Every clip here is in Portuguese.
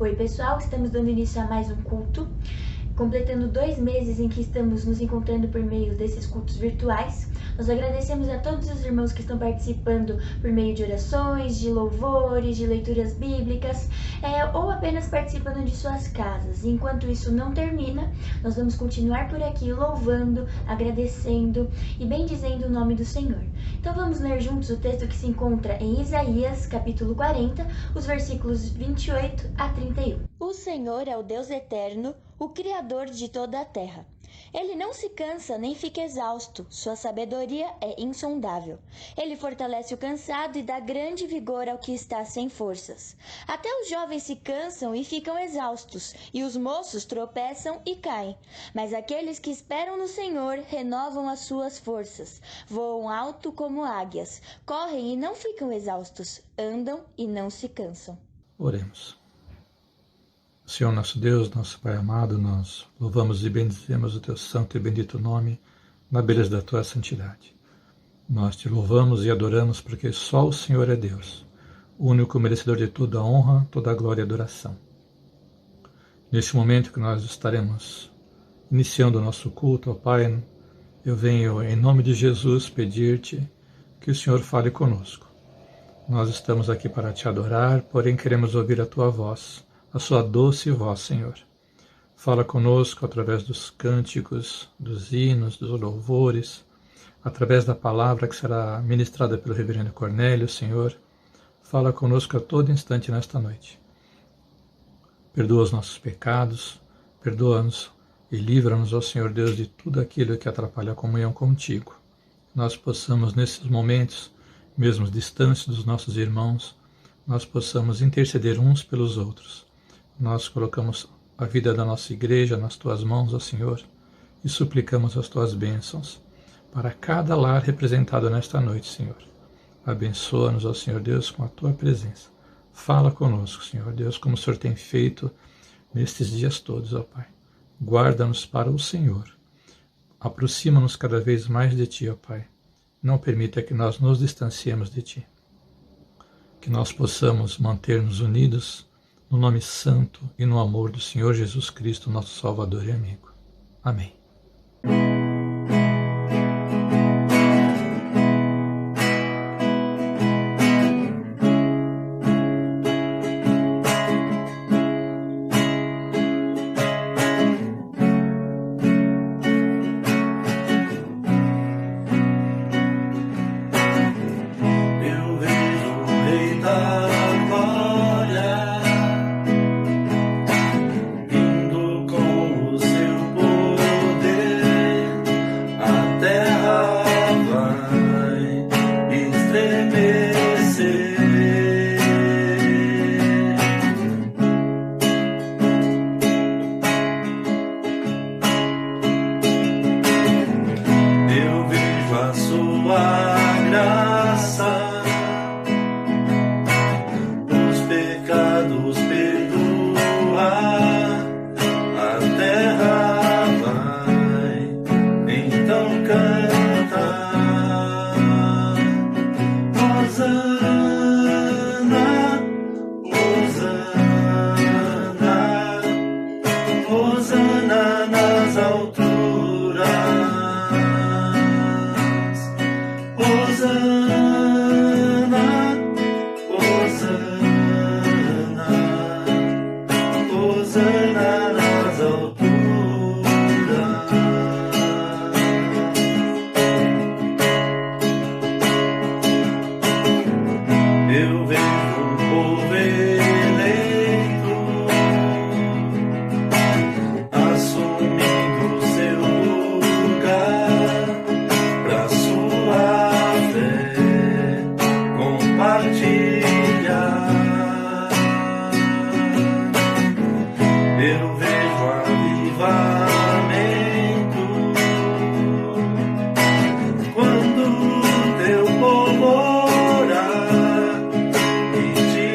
Oi pessoal, estamos dando início a mais um culto, completando 2 meses em que estamos nos encontrando por meio desses cultos virtuais. Nós agradecemos a todos os irmãos que estão participando por meio de orações, de louvores, de leituras bíblicas, ou apenas participando de suas casas. E enquanto isso não termina, nós vamos continuar por aqui louvando, agradecendo e bendizendo o nome do Senhor. Então vamos ler juntos o texto que se encontra em Isaías, capítulo 40, os versículos 28 a 31. O Senhor é o Deus eterno, o Criador de toda a terra. Ele não se cansa nem fica exausto, sua sabedoria é insondável. Ele fortalece o cansado e dá grande vigor ao que está sem forças. Até os jovens se cansam e ficam exaustos, e os moços tropeçam e caem. Mas aqueles que esperam no Senhor renovam as suas forças, voam alto como águias, correm e não ficam exaustos, andam e não se cansam. Oremos. Senhor nosso Deus, nosso Pai amado, nós louvamos e bendizemos o Teu santo e bendito nome na beleza da Tua santidade. Nós Te louvamos e adoramos porque só o Senhor é Deus, o único merecedor de toda a honra, toda a glória e adoração. Neste momento que nós estaremos iniciando o nosso culto, ó Pai, eu venho em nome de Jesus pedir-Te que o Senhor fale conosco. Nós estamos aqui para Te adorar, porém queremos ouvir a Tua voz, a sua doce voz, Senhor. Fala conosco através dos cânticos, dos hinos, dos louvores, através da palavra que será ministrada pelo reverendo Cornélio, Senhor. Fala conosco a todo instante nesta noite. Perdoa os nossos pecados, perdoa-nos e livra-nos, ó Senhor Deus, de tudo aquilo que atrapalha a comunhão contigo. Nós possamos, nesses momentos, mesmo distantes dos nossos irmãos, nós possamos interceder uns pelos outros. Nós colocamos a vida da nossa igreja nas Tuas mãos, ó Senhor, e suplicamos as Tuas bênçãos para cada lar representado nesta noite, Senhor. Abençoa-nos, ó Senhor Deus, com a Tua presença. Fala conosco, Senhor Deus, como o Senhor tem feito nestes dias todos, ó Pai. Guarda-nos para o Senhor. Aproxima-nos cada vez mais de Ti, ó Pai. Não permita que nós nos distanciemos de Ti. Que nós possamos manter-nos unidos no nome santo e no amor do Senhor Jesus Cristo, nosso Salvador e amigo. Amém. Quando teu povo orar e te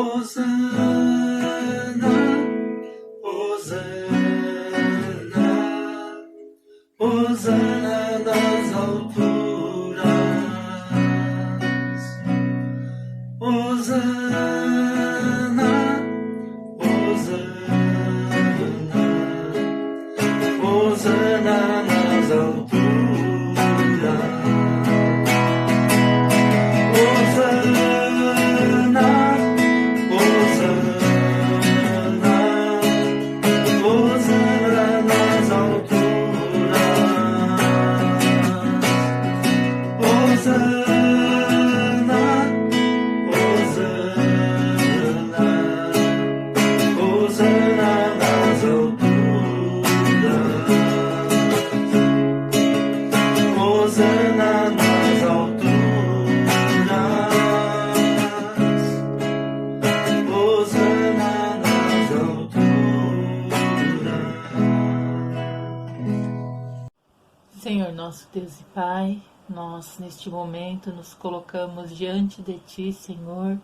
Hosana, Hosana, Hosana nas alturas. Hosana, Hosana, Hosana nas alturas. Hosana, Hosana, Hosana nas alturas. Hosana, Hosana, Hosana nas alturas. Hosana nas alturas. Hosana nas alturas. Senhor nosso Deus e Pai, nós neste momento nos colocamos diante de Ti, Senhor,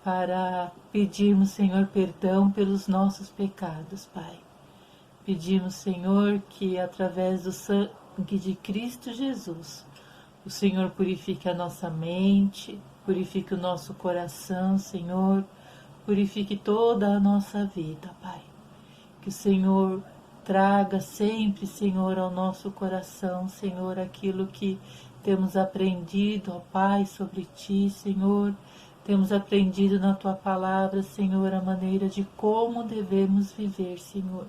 para pedirmos, Senhor, perdão pelos nossos pecados, Pai. Pedimos, Senhor, que através do sangue de Cristo Jesus, o Senhor purifique a nossa mente, purifique o nosso coração, Senhor, purifique toda a nossa vida, Pai. Que o Senhor traga sempre, Senhor, ao nosso coração, Senhor, aquilo que temos aprendido, ó Pai, sobre Ti, Senhor. Temos aprendido na Tua palavra, Senhor, a maneira de como devemos viver, Senhor,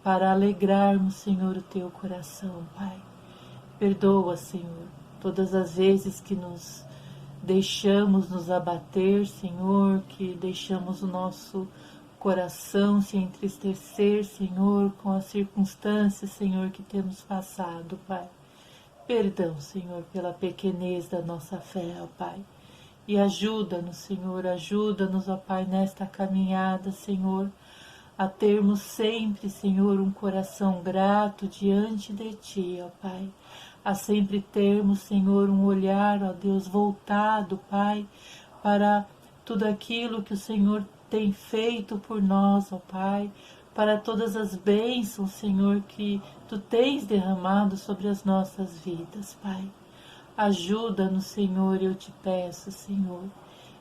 para alegrarmos, Senhor, o Teu coração, Pai. Perdoa, Senhor, todas as vezes que nos deixamos nos abater, Senhor, que deixamos o nosso coração se entristecer, Senhor, com as circunstâncias, Senhor, que temos passado, Pai. Perdão, Senhor, pela pequenez da nossa fé, ó Pai. E ajuda-nos, Senhor, ajuda-nos, ó Pai, nesta caminhada, Senhor, a termos sempre, Senhor, um coração grato diante de Ti, ó Pai. A sempre termos, Senhor, um olhar, ó Deus, voltado, Pai, para tudo aquilo que o Senhor tem feito por nós, ó Pai, para todas as bênçãos, Senhor, que Tu tens derramado sobre as nossas vidas, Pai. Ajuda-nos, Senhor, eu te peço, Senhor,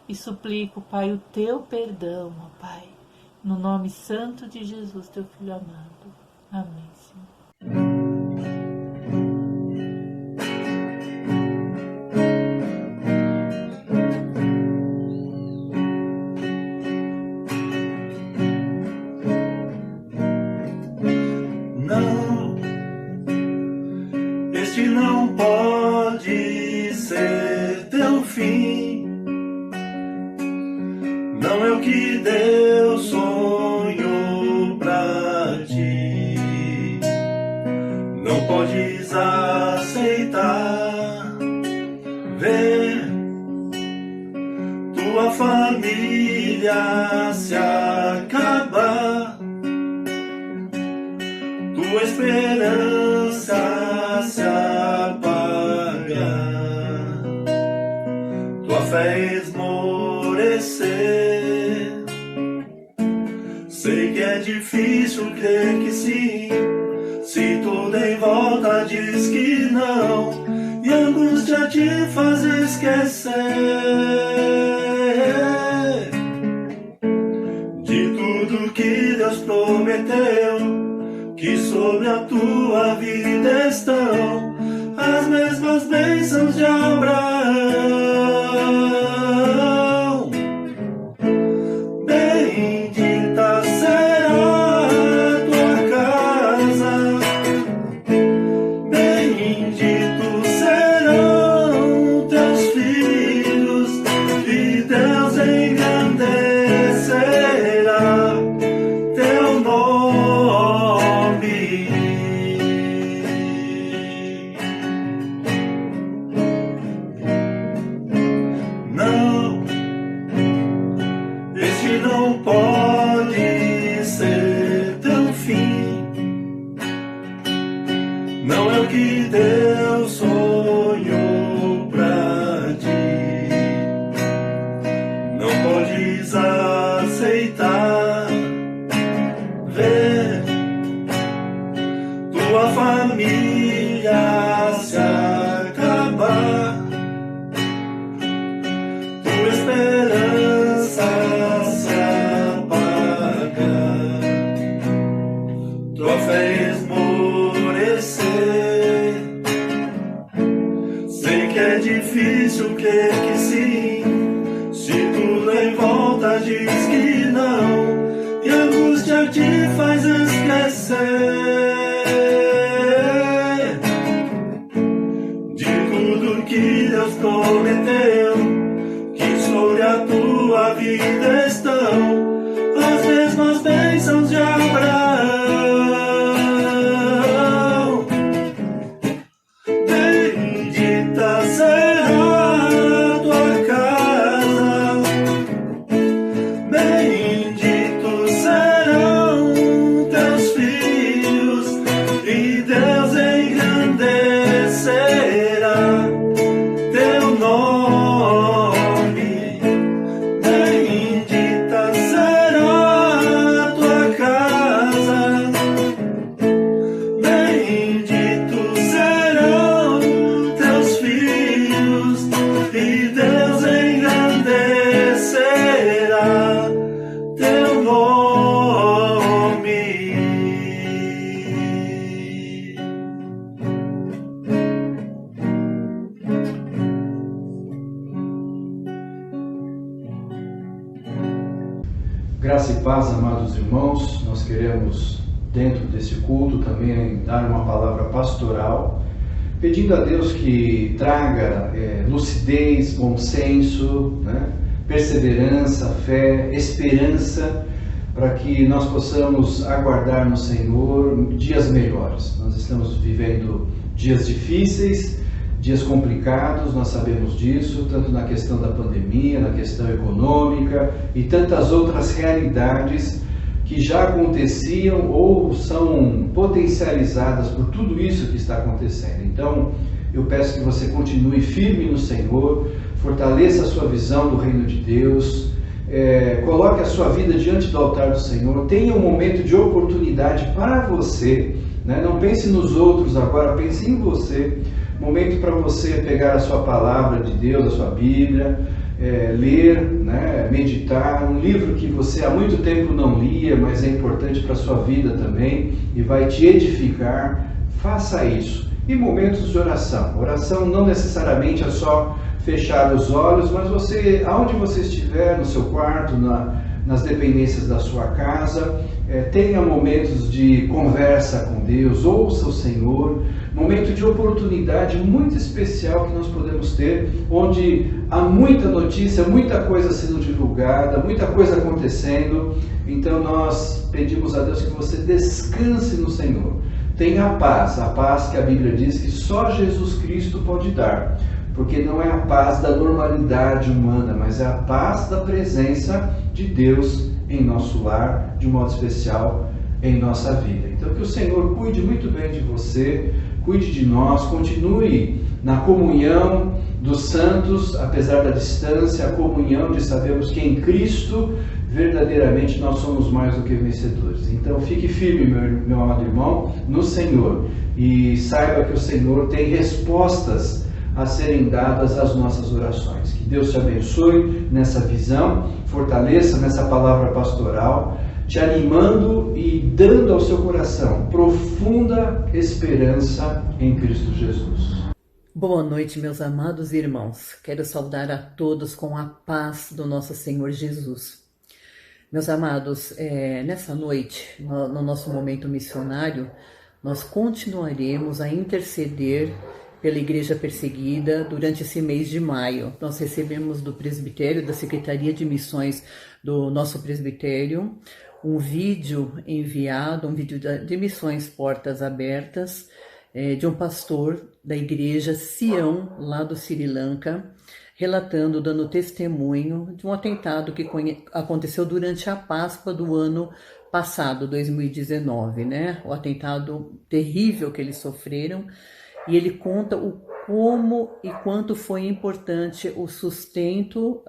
e suplico, Pai, o Teu perdão, ó Pai, no nome santo de Jesus, Teu Filho amado. Amém, Senhor. Não pode ser teu fim, não é o que Deus sonhou pra ti. Não podes aceitar ver tua família se acabar, tua esperança se apagar, tua fé esmorecer. Sei que é difícil crer que sim, se tudo em volta diz que não, e a angústia te faz esquecer de tudo que Deus prometeu, que sobre a tua vida estão as mesmas bênçãos de Abraão. Bendita será a tua casa, benditos serão teus filhos, e Deus engrandecerá teu nome. Não, este não pode ser teu fim, não é o que Deus sonhou pra ti. Não podes te faz esquecer de tudo que Deus prometeu, que sobre a tua vida estão as mesmas bênçãos de Abraão. Bendita será a tua casa, benditos serão teus filhos, e Deus engrandecerá teu nome. Bendita será a tua casa, benditos serão teus filhos, e Deus engrandecerá teu nome. Graça e paz, amados irmãos, nós queremos, dentro desse culto, também dar uma palavra pastoral, pedindo a Deus que traga lucidez, bom senso, né? Perseverança, fé, esperança, para que nós possamos aguardar no Senhor dias melhores. Nós estamos vivendo dias difíceis, dias complicados, nós sabemos disso, tanto na questão da pandemia, na questão econômica e tantas outras realidades que já aconteciam ou são potencializadas por tudo isso que está acontecendo. Então, eu peço que você continue firme no Senhor, fortaleça a sua visão do reino de Deus, coloque a sua vida diante do altar do Senhor, tenha um momento de oportunidade para você, né? Não pense nos outros agora, pense em você. Momento para você pegar a sua palavra de Deus, a sua Bíblia, ler, né, meditar, um livro que você há muito tempo não lia, mas é importante para a sua vida também e vai te edificar. Faça isso. E momentos de oração. Oração não necessariamente é só fechar os olhos, mas você, aonde você estiver, no seu quarto, nas dependências da sua casa, tenha momentos de conversa com Deus, ouça o Senhor, momento de oportunidade muito especial que nós podemos ter, onde há muita notícia, muita coisa sendo divulgada, muita coisa acontecendo. Então nós pedimos a Deus que você descanse no Senhor. Tenha a paz que a Bíblia diz que só Jesus Cristo pode dar, porque não é a paz da normalidade humana, mas é a paz da presença de Deus em nosso lar, de um modo especial em nossa vida. Então que o Senhor cuide muito bem de você, cuide de nós, continue na comunhão dos santos, apesar da distância, a comunhão de sabermos que em Cristo verdadeiramente nós somos mais do que vencedores. Então fique firme, meu amado irmão, no Senhor, e saiba que o Senhor tem respostas a serem dadas às nossas orações. Que Deus te abençoe nessa visão, fortaleça nessa palavra pastoral, te animando e dando ao seu coração profunda esperança em Cristo Jesus. Boa noite, meus amados irmãos. Quero saudar a todos com a paz do nosso Senhor Jesus. Meus amados, nessa noite, no nosso momento missionário, nós continuaremos a interceder pela igreja perseguida durante esse mês de maio. Nós recebemos do presbitério, da Secretaria de Missões do nosso presbitério, um vídeo enviado, um vídeo de Missões Portas Abertas, de um pastor da igreja Sião, lá do Sri Lanka, relatando, dando testemunho de um atentado que aconteceu durante a Páscoa do ano passado, 2019, né? O atentado terrível que eles sofreram. E ele conta o como e quanto foi importante o sustento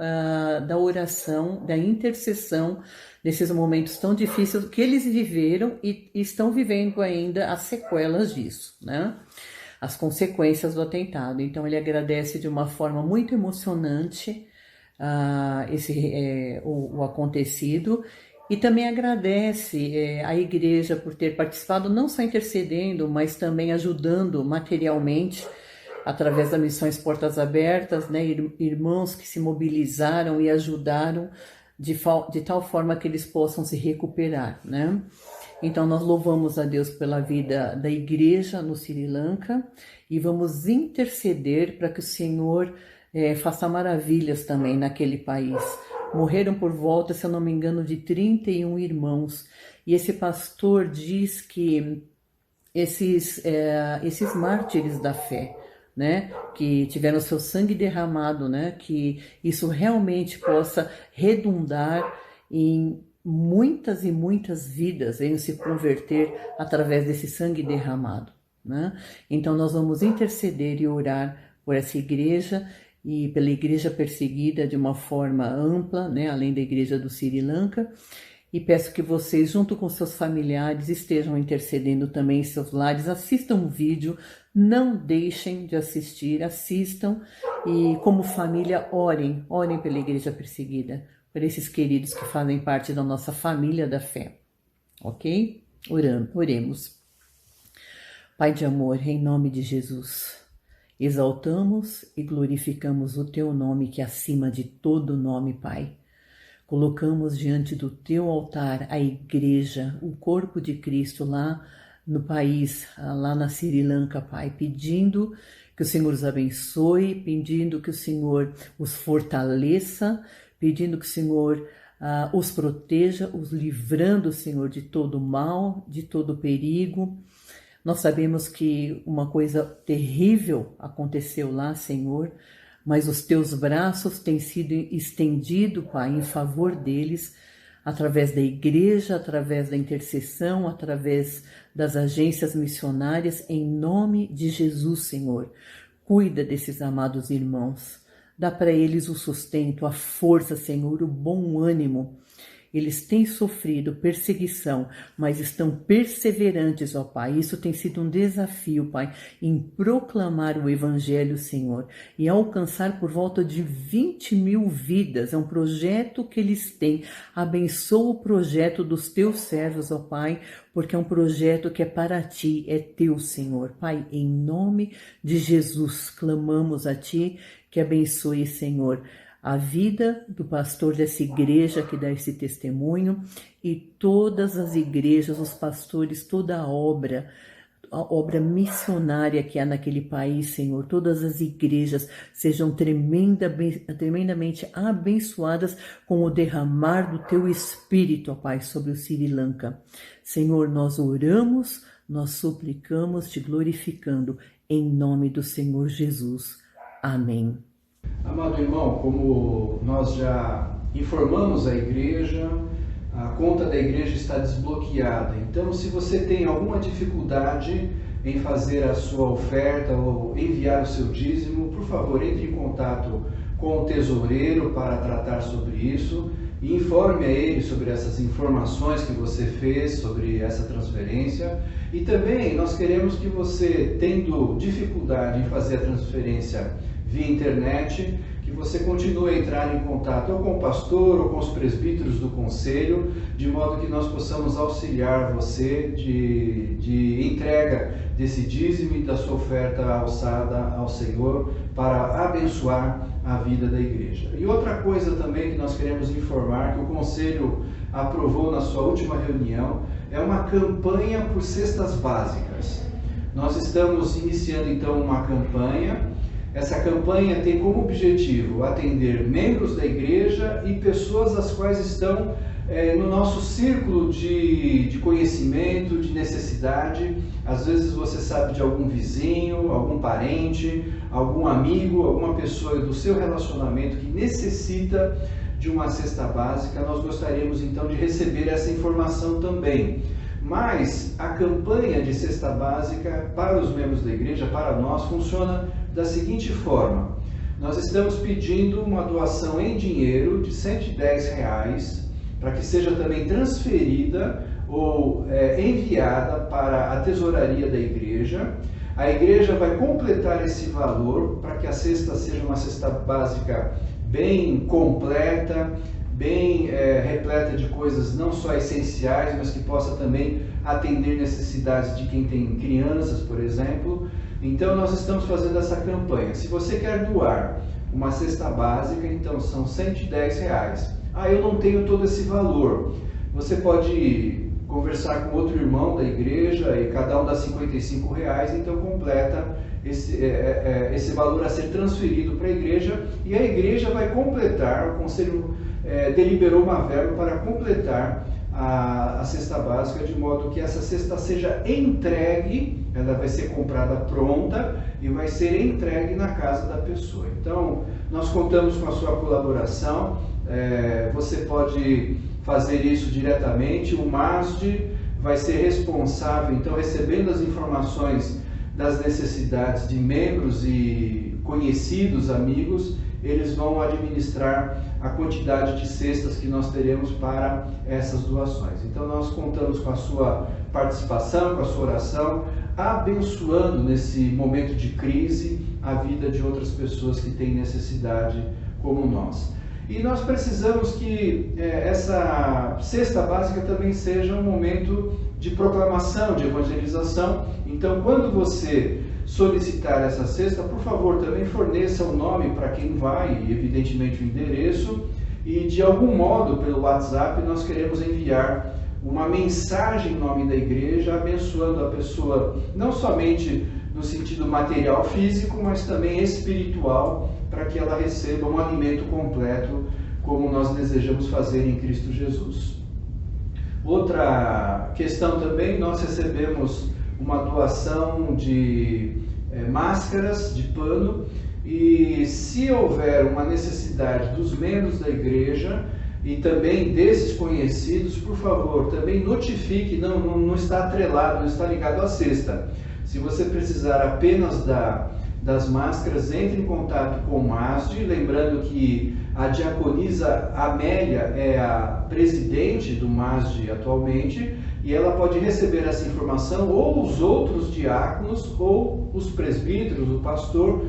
da oração, da intercessão, nesses momentos tão difíceis que eles viveram e estão vivendo ainda as sequelas disso, né? As consequências do atentado. Então ele agradece de uma forma muito emocionante o acontecido. E também agradece a igreja por ter participado, não só intercedendo, mas também ajudando materialmente, através das Missões Portas Abertas, né? Irmãos que se mobilizaram e ajudaram de tal forma que eles possam se recuperar, né? Então nós louvamos a Deus pela vida da igreja no Sri Lanka e vamos interceder para que o Senhor faça maravilhas também naquele país. Morreram por volta, se eu não me engano, de 31 irmãos. E esse pastor diz que esses mártires da fé, né, que tiveram seu sangue derramado, né, que isso realmente possa redundar em muitas e muitas vidas, venham se converter através desse sangue derramado, né? Então nós vamos interceder e orar por essa igreja e pela igreja perseguida de uma forma ampla, né, além da igreja do Sri Lanka. E peço que vocês, junto com seus familiares, estejam intercedendo também em seus lares. Assistam o vídeo, não deixem de assistir, assistam e, como família, orem pela igreja perseguida, por esses queridos que fazem parte da nossa família da fé, ok? Oremos. Pai de amor, em nome de Jesus, exaltamos e glorificamos o Teu nome, que é acima de todo nome, Pai. Colocamos diante do Teu altar a igreja, o corpo de Cristo lá no país, lá na Sri Lanka, Pai, pedindo que o Senhor os abençoe, pedindo que o Senhor os fortaleça, pedindo que o Senhor os proteja, os livrando, Senhor, de todo mal, de todo perigo. Nós sabemos que uma coisa terrível aconteceu lá, Senhor, mas os Teus braços têm sido estendidos, Pai, em favor deles, através da igreja, através da intercessão, através das agências missionárias, em nome de Jesus, Senhor. Cuida desses amados irmãos, dá para eles o sustento, a força, Senhor, o bom ânimo. Eles têm sofrido perseguição, mas estão perseverantes, ó Pai. Isso tem sido um desafio, Pai, em proclamar o Evangelho, Senhor, e alcançar por volta de 20.000 vidas. É um projeto que eles têm. Abençoa o projeto dos Teus servos, ó Pai, porque é um projeto que é para Ti, é Teu, Senhor. Pai, em nome de Jesus, clamamos a Ti que abençoe, Senhor, a vida do pastor dessa igreja que dá esse testemunho e todas as igrejas, os pastores, toda a obra missionária que há naquele país, Senhor. Todas as igrejas sejam tremendamente abençoadas com o derramar do Teu Espírito, ó Pai, sobre o Sri Lanka. Senhor, nós oramos, nós suplicamos, Te glorificando, em nome do Senhor Jesus. Amém. Amado irmão, como nós já informamos a igreja, a conta da igreja está desbloqueada. Então, se você tem alguma dificuldade em fazer a sua oferta ou enviar o seu dízimo, por favor, entre em contato com o tesoureiro para tratar sobre isso e informe a ele sobre essas informações que você fez, sobre essa transferência. E também nós queremos que você, tendo dificuldade em fazer a transferência via internet, que você continue a entrar em contato ou com o pastor ou com os presbíteros do conselho, de modo que nós possamos auxiliar você de entrega desse dízimo e da sua oferta alçada ao Senhor para abençoar a vida da igreja. E outra coisa também que nós queremos informar, que o conselho aprovou na sua última reunião, é uma campanha por cestas básicas. Nós estamos iniciando então uma campanha. Essa campanha tem como objetivo atender membros da igreja e pessoas as quais estão no nosso círculo de conhecimento, de necessidade. Às vezes você sabe de algum vizinho, algum parente, algum amigo, alguma pessoa do seu relacionamento que necessita de uma cesta básica. Nós gostaríamos então de receber essa informação também. Mas a campanha de cesta básica para os membros da igreja, para nós, funciona da seguinte forma: nós estamos pedindo uma doação em dinheiro de R$110 para que seja também transferida ou enviada para a tesouraria da igreja. A igreja vai completar esse valor para que a cesta seja uma cesta básica bem completa, bem repleta de coisas não só essenciais, mas que possa também atender necessidades de quem tem crianças, por exemplo. Então nós estamos fazendo essa campanha. Se você quer doar uma cesta básica, então são R$110. eu não tenho todo esse valor. Você pode conversar com outro irmão da igreja e cada um dá R$55, então completa esse valor a ser transferido para a igreja, e a igreja vai completar, o conselho deliberou uma verba para completar a cesta básica, de modo que essa cesta seja entregue, ela vai ser comprada pronta e vai ser entregue na casa da pessoa. Então, nós contamos com a sua colaboração, você pode fazer isso diretamente, o MASD vai ser responsável, então, recebendo as informações das necessidades de membros e conhecidos, amigos, eles vão administrar a quantidade de cestas que nós teremos para essas doações. Então nós contamos com a sua participação, com a sua oração, abençoando nesse momento de crise a vida de outras pessoas que têm necessidade como nós. E nós precisamos que essa cesta básica também seja um momento de proclamação, de evangelização. Então, quando você solicitar essa cesta, por favor, também forneça o nome para quem vai, e evidentemente o endereço, e de algum modo, pelo WhatsApp, nós queremos enviar uma mensagem em nome da igreja, abençoando a pessoa, não somente no sentido material, físico, mas também espiritual, para que ela receba um alimento completo, como nós desejamos fazer em Cristo Jesus. Outra questão também, nós recebemos uma doação de máscaras de pano, e se houver uma necessidade dos membros da igreja e também desses conhecidos, por favor, também notifique, não está atrelado, não está ligado à cesta. Se você precisar apenas das máscaras, entre em contato com o MASD, lembrando que a diaconisa Amélia é a presidente do MASD atualmente, e ela pode receber essa informação, ou os outros diáconos, ou os presbíteros, o pastor,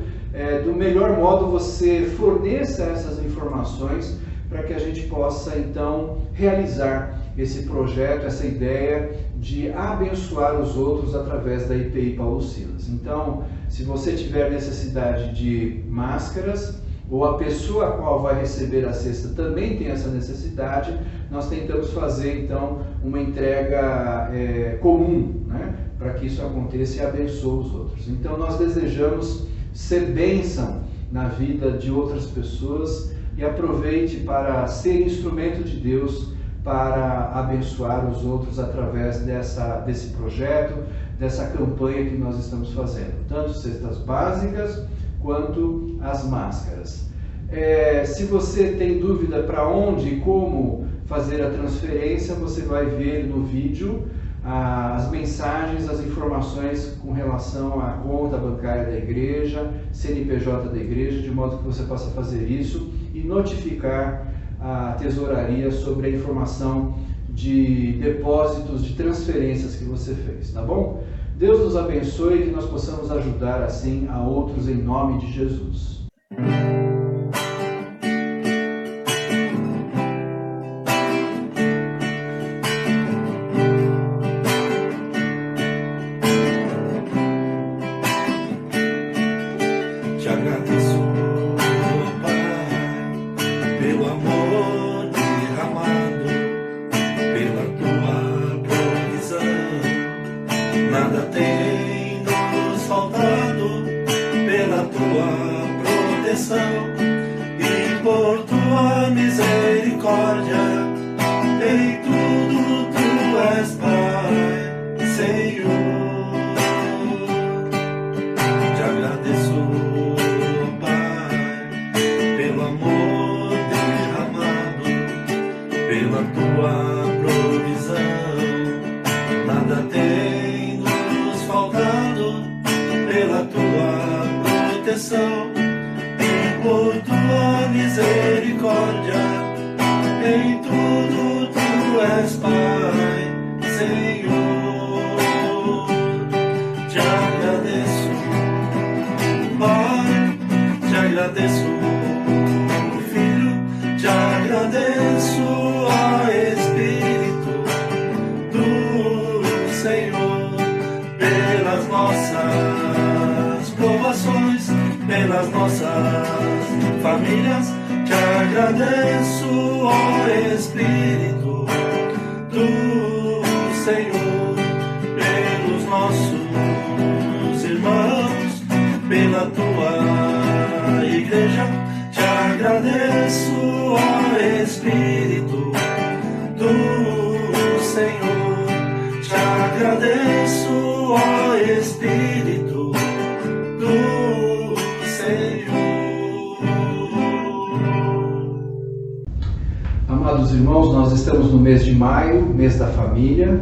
do melhor modo você forneça essas informações para que a gente possa então realizar esse projeto, essa ideia de abençoar os outros através da IPI Paulo Silas. Então, se você tiver necessidade de máscaras, ou a pessoa a qual vai receber a cesta também tem essa necessidade, nós tentamos fazer então uma entrega comum, né, para que isso aconteça e abençoe os outros. Então nós desejamos ser bênção na vida de outras pessoas, e aproveite para ser instrumento de Deus para abençoar os outros através desse projeto, dessa campanha que nós estamos fazendo, tanto cestas básicas quanto as máscaras. Se você tem dúvida para onde e como fazer a transferência, você vai ver no vídeo as mensagens, as informações com relação à conta bancária da igreja, CNPJ da igreja, de modo que você possa fazer isso e notificar a tesouraria sobre a informação de depósitos, de transferências que você fez, tá bom? Deus nos abençoe e que nós possamos ajudar assim a outros em nome de Jesus. Te agradeço, Pai, pelo amor derramado, pela tua provisão. Nada tem nos faltado, pela tua proteção e por tua misericórdia. Em tudo tu és Pai, Senhor. Te agradeço, Pai, pelo amor derramado, pela tua provisão. Nada tem nos faltado, pela tua proteção e por tua misericórdia. Em tudo tu és Pai, Senhor. Te agradeço, Pai, te agradeço, Filho, te agradeço, ó Espírito do Senhor, pelas nossas provações, pelas nossas famílias. Te agradeço, ó Espírito do Senhor, pelos nossos irmãos, pela tua igreja. Te agradeço, ó Espírito do Senhor. Te agradeço, ó Espírito do Senhor. Amados irmãos, nós estamos no mês de maio, mês da família.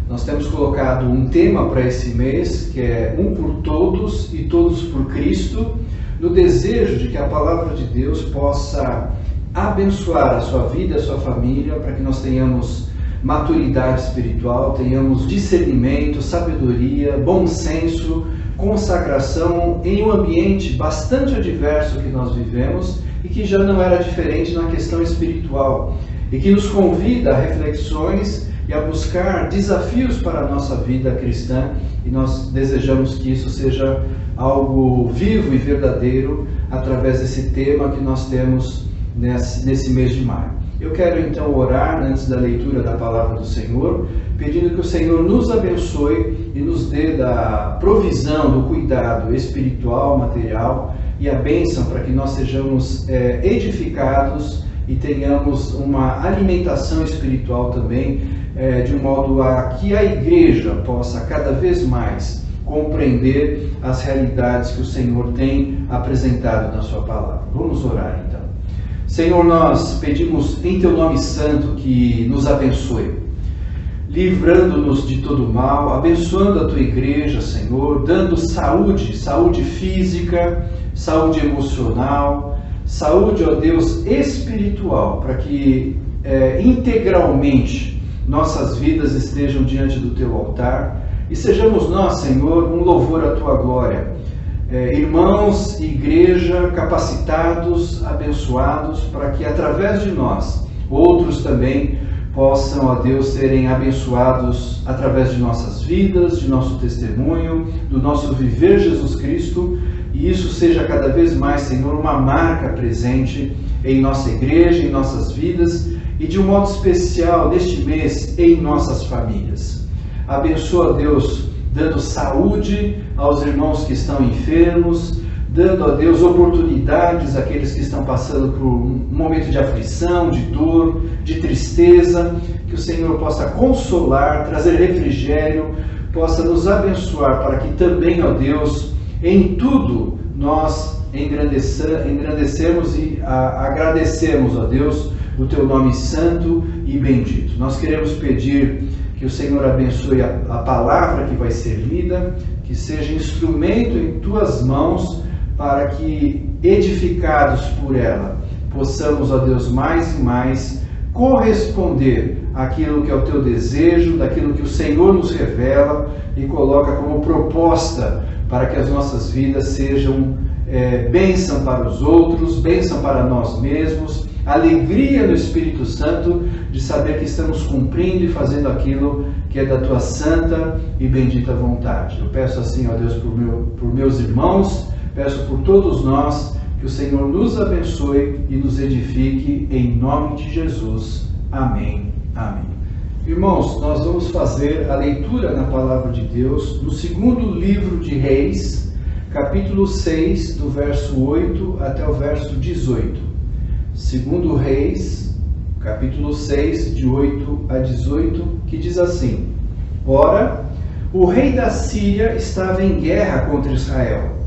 Nós temos colocado um tema para esse mês, que é um por todos e todos por Cristo, no desejo de que a palavra de Deus possa abençoar a sua vida, a sua família, para que nós tenhamos maturidade espiritual, tenhamos discernimento, sabedoria, bom senso, consagração em um ambiente bastante adverso que nós vivemos e que já não era diferente na questão espiritual e que nos convida a reflexões e a buscar desafios para a nossa vida cristã, e nós desejamos que isso seja algo vivo e verdadeiro através desse tema que nós temos nesse mês de maio. Eu quero então orar antes da leitura da palavra do Senhor, pedindo que o Senhor nos abençoe e nos dê da provisão, do cuidado espiritual, material e a bênção para que nós sejamos edificados e tenhamos uma alimentação espiritual também, de um modo a que a igreja possa cada vez mais compreender as realidades que o Senhor tem apresentado na sua palavra. Vamos orar então. Senhor, nós pedimos em Teu nome santo que nos abençoe, livrando-nos de todo mal, abençoando a Tua igreja, Senhor, dando saúde física, saúde emocional, saúde, ó Deus, espiritual, para que integralmente nossas vidas estejam diante do Teu altar e sejamos nós, Senhor, um louvor à Tua glória. Irmãos e igreja capacitados, abençoados, para que através de nós, outros também possam, ó Deus, serem abençoados através de nossas vidas, de nosso testemunho, do nosso viver Jesus Cristo, e isso seja cada vez mais, Senhor, uma marca presente em nossa igreja, em nossas vidas, e de um modo especial neste mês em nossas famílias. Abençoa, Deus, dando saúde aos irmãos que estão enfermos, dando a Deus oportunidades àqueles que estão passando por um momento de aflição, de dor, de tristeza, que o Senhor possa consolar, trazer refrigério, possa nos abençoar para que também, ó Deus, em tudo nós engrandecemos e agradecemos, ó Deus, o Teu nome santo e bendito. Nós queremos pedir que o Senhor abençoe a palavra que vai ser lida, que seja instrumento em Tuas mãos para que, edificados por ela, possamos, ó Deus, mais e mais corresponder àquilo que é o Teu desejo, daquilo que o Senhor nos revela e coloca como proposta para que as nossas vidas sejam bênção para os outros, bênção para nós mesmos, alegria no Espírito Santo de saber que estamos cumprindo e fazendo aquilo que é da Tua santa e bendita vontade. Eu peço assim, ó Deus, por meus irmãos, peço por todos nós, que o Senhor nos abençoe e nos edifique em nome de Jesus. Amém. Amém. Irmãos, nós vamos fazer a leitura na Palavra de Deus no segundo livro de Reis, capítulo 6, do verso 8 até o verso 18. Segundo Reis, capítulo 6, de 8 a 18, que diz assim: Ora, o rei da Síria estava em guerra contra Israel.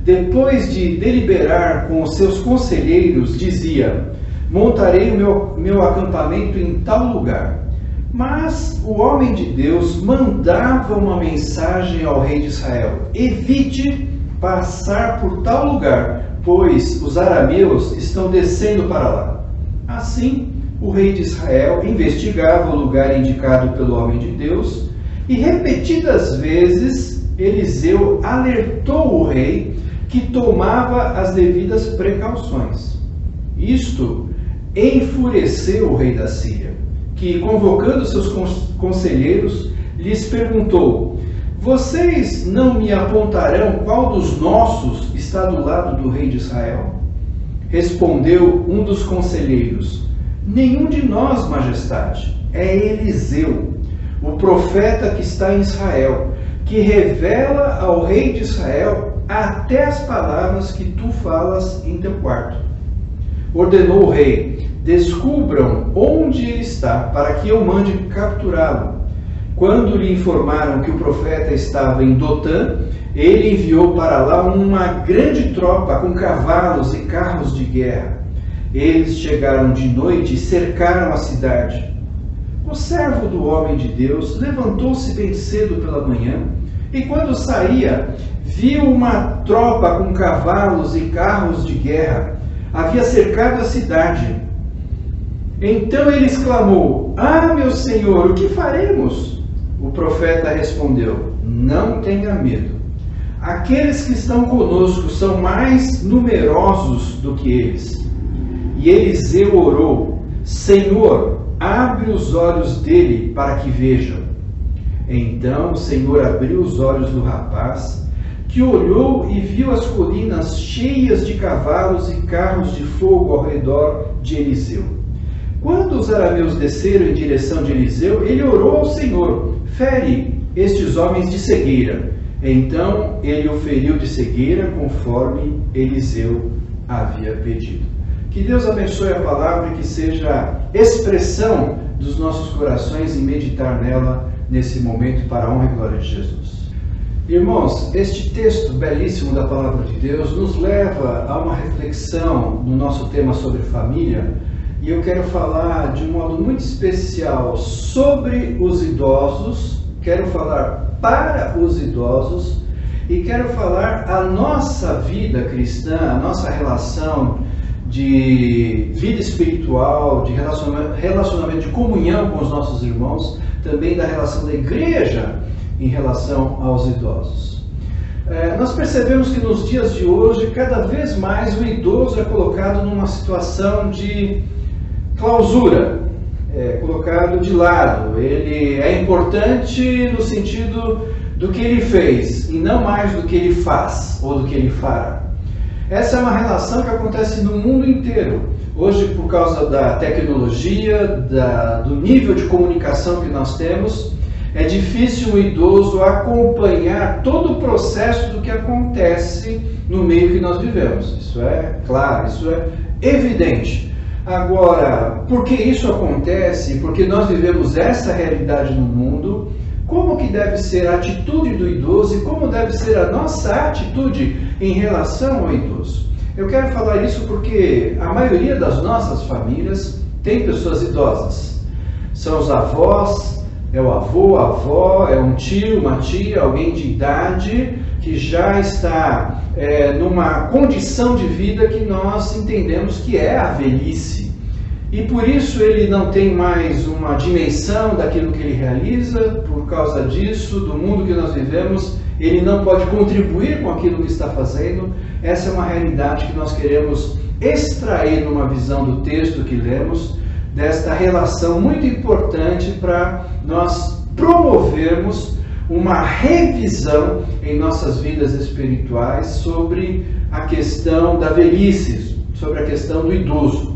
Depois de deliberar com os seus conselheiros, dizia: montarei o meu acampamento em tal lugar. Mas o homem de Deus mandava uma mensagem ao rei de Israel: evite passar por tal lugar, pois os arameus estão descendo para lá. Assim, o rei de Israel investigava o lugar indicado pelo homem de Deus, e repetidas vezes Eliseu alertou o rei que tomava as devidas precauções. Isto enfureceu o rei da Síria, que, convocando seus conselheiros, lhes perguntou: vocês não me apontarão qual dos nossos está do lado do rei de Israel? Respondeu um dos conselheiros: nenhum de nós, majestade, é Eliseu, o profeta que está em Israel, que revela ao rei de Israel até as palavras que tu falas em teu quarto. Ordenou o rei: descubram onde ele está, para que eu mande capturá-lo. Quando lhe informaram que o profeta estava em Dotã, ele enviou para lá uma grande tropa com cavalos e carros de guerra. Eles chegaram de noite e cercaram a cidade. O servo do homem de Deus levantou-se bem cedo pela manhã e, quando saía, viu uma tropa com cavalos e carros de guerra. Havia cercado a cidade. Então ele exclamou: ah, meu senhor, o que faremos? O profeta respondeu: não tenha medo. Aqueles que estão conosco são mais numerosos do que eles. E Eliseu orou: Senhor, abre os olhos dele para que vejam. Então o Senhor abriu os olhos do rapaz, que olhou e viu as colinas cheias de cavalos e carros de fogo ao redor de Eliseu. Quando os arameus desceram em direção de Eliseu, ele orou ao Senhor: fere estes homens de cegueira. Então ele o feriu de cegueira, conforme Eliseu havia pedido. Que Deus abençoe a palavra e que seja expressão dos nossos corações em meditar nela nesse momento para a honra e glória de Jesus. Irmãos, este texto belíssimo da palavra de Deus nos leva a uma reflexão no nosso tema sobre família, e eu quero falar de um modo muito especial sobre os idosos, quero falar para os idosos e quero falar a nossa vida cristã, a nossa relação de vida espiritual, de relacionamento de comunhão com os nossos irmãos, também da relação da igreja em relação aos idosos. Nós percebemos que nos dias de hoje, cada vez mais o idoso é colocado numa situação de clausura, colocado de lado. Ele é importante no sentido do que ele fez e não mais do que ele faz ou do que ele fará. Essa é uma relação que acontece no mundo inteiro. Hoje, por causa da tecnologia, do nível de comunicação que nós temos, é difícil o idoso acompanhar todo o processo do que acontece no meio que nós vivemos. Isso é claro, isso é evidente. Agora, por que isso acontece? Porque nós vivemos essa realidade no mundo. Como que deve ser a atitude do idoso e como deve ser a nossa atitude em relação ao idoso? Eu quero falar isso porque a maioria das nossas famílias tem pessoas idosas. São os avós, é o avô, a avó, é um tio, uma tia, alguém de idade que já está numa condição de vida que nós entendemos que é a velhice. E por isso ele não tem mais uma dimensão daquilo que ele realiza, por causa disso, do mundo que nós vivemos, ele não pode contribuir com aquilo que está fazendo. Essa é uma realidade que nós queremos extrair numa visão do texto que lemos, desta relação muito importante para nós promovermos uma revisão em nossas vidas espirituais sobre a questão da velhice, sobre a questão do idoso.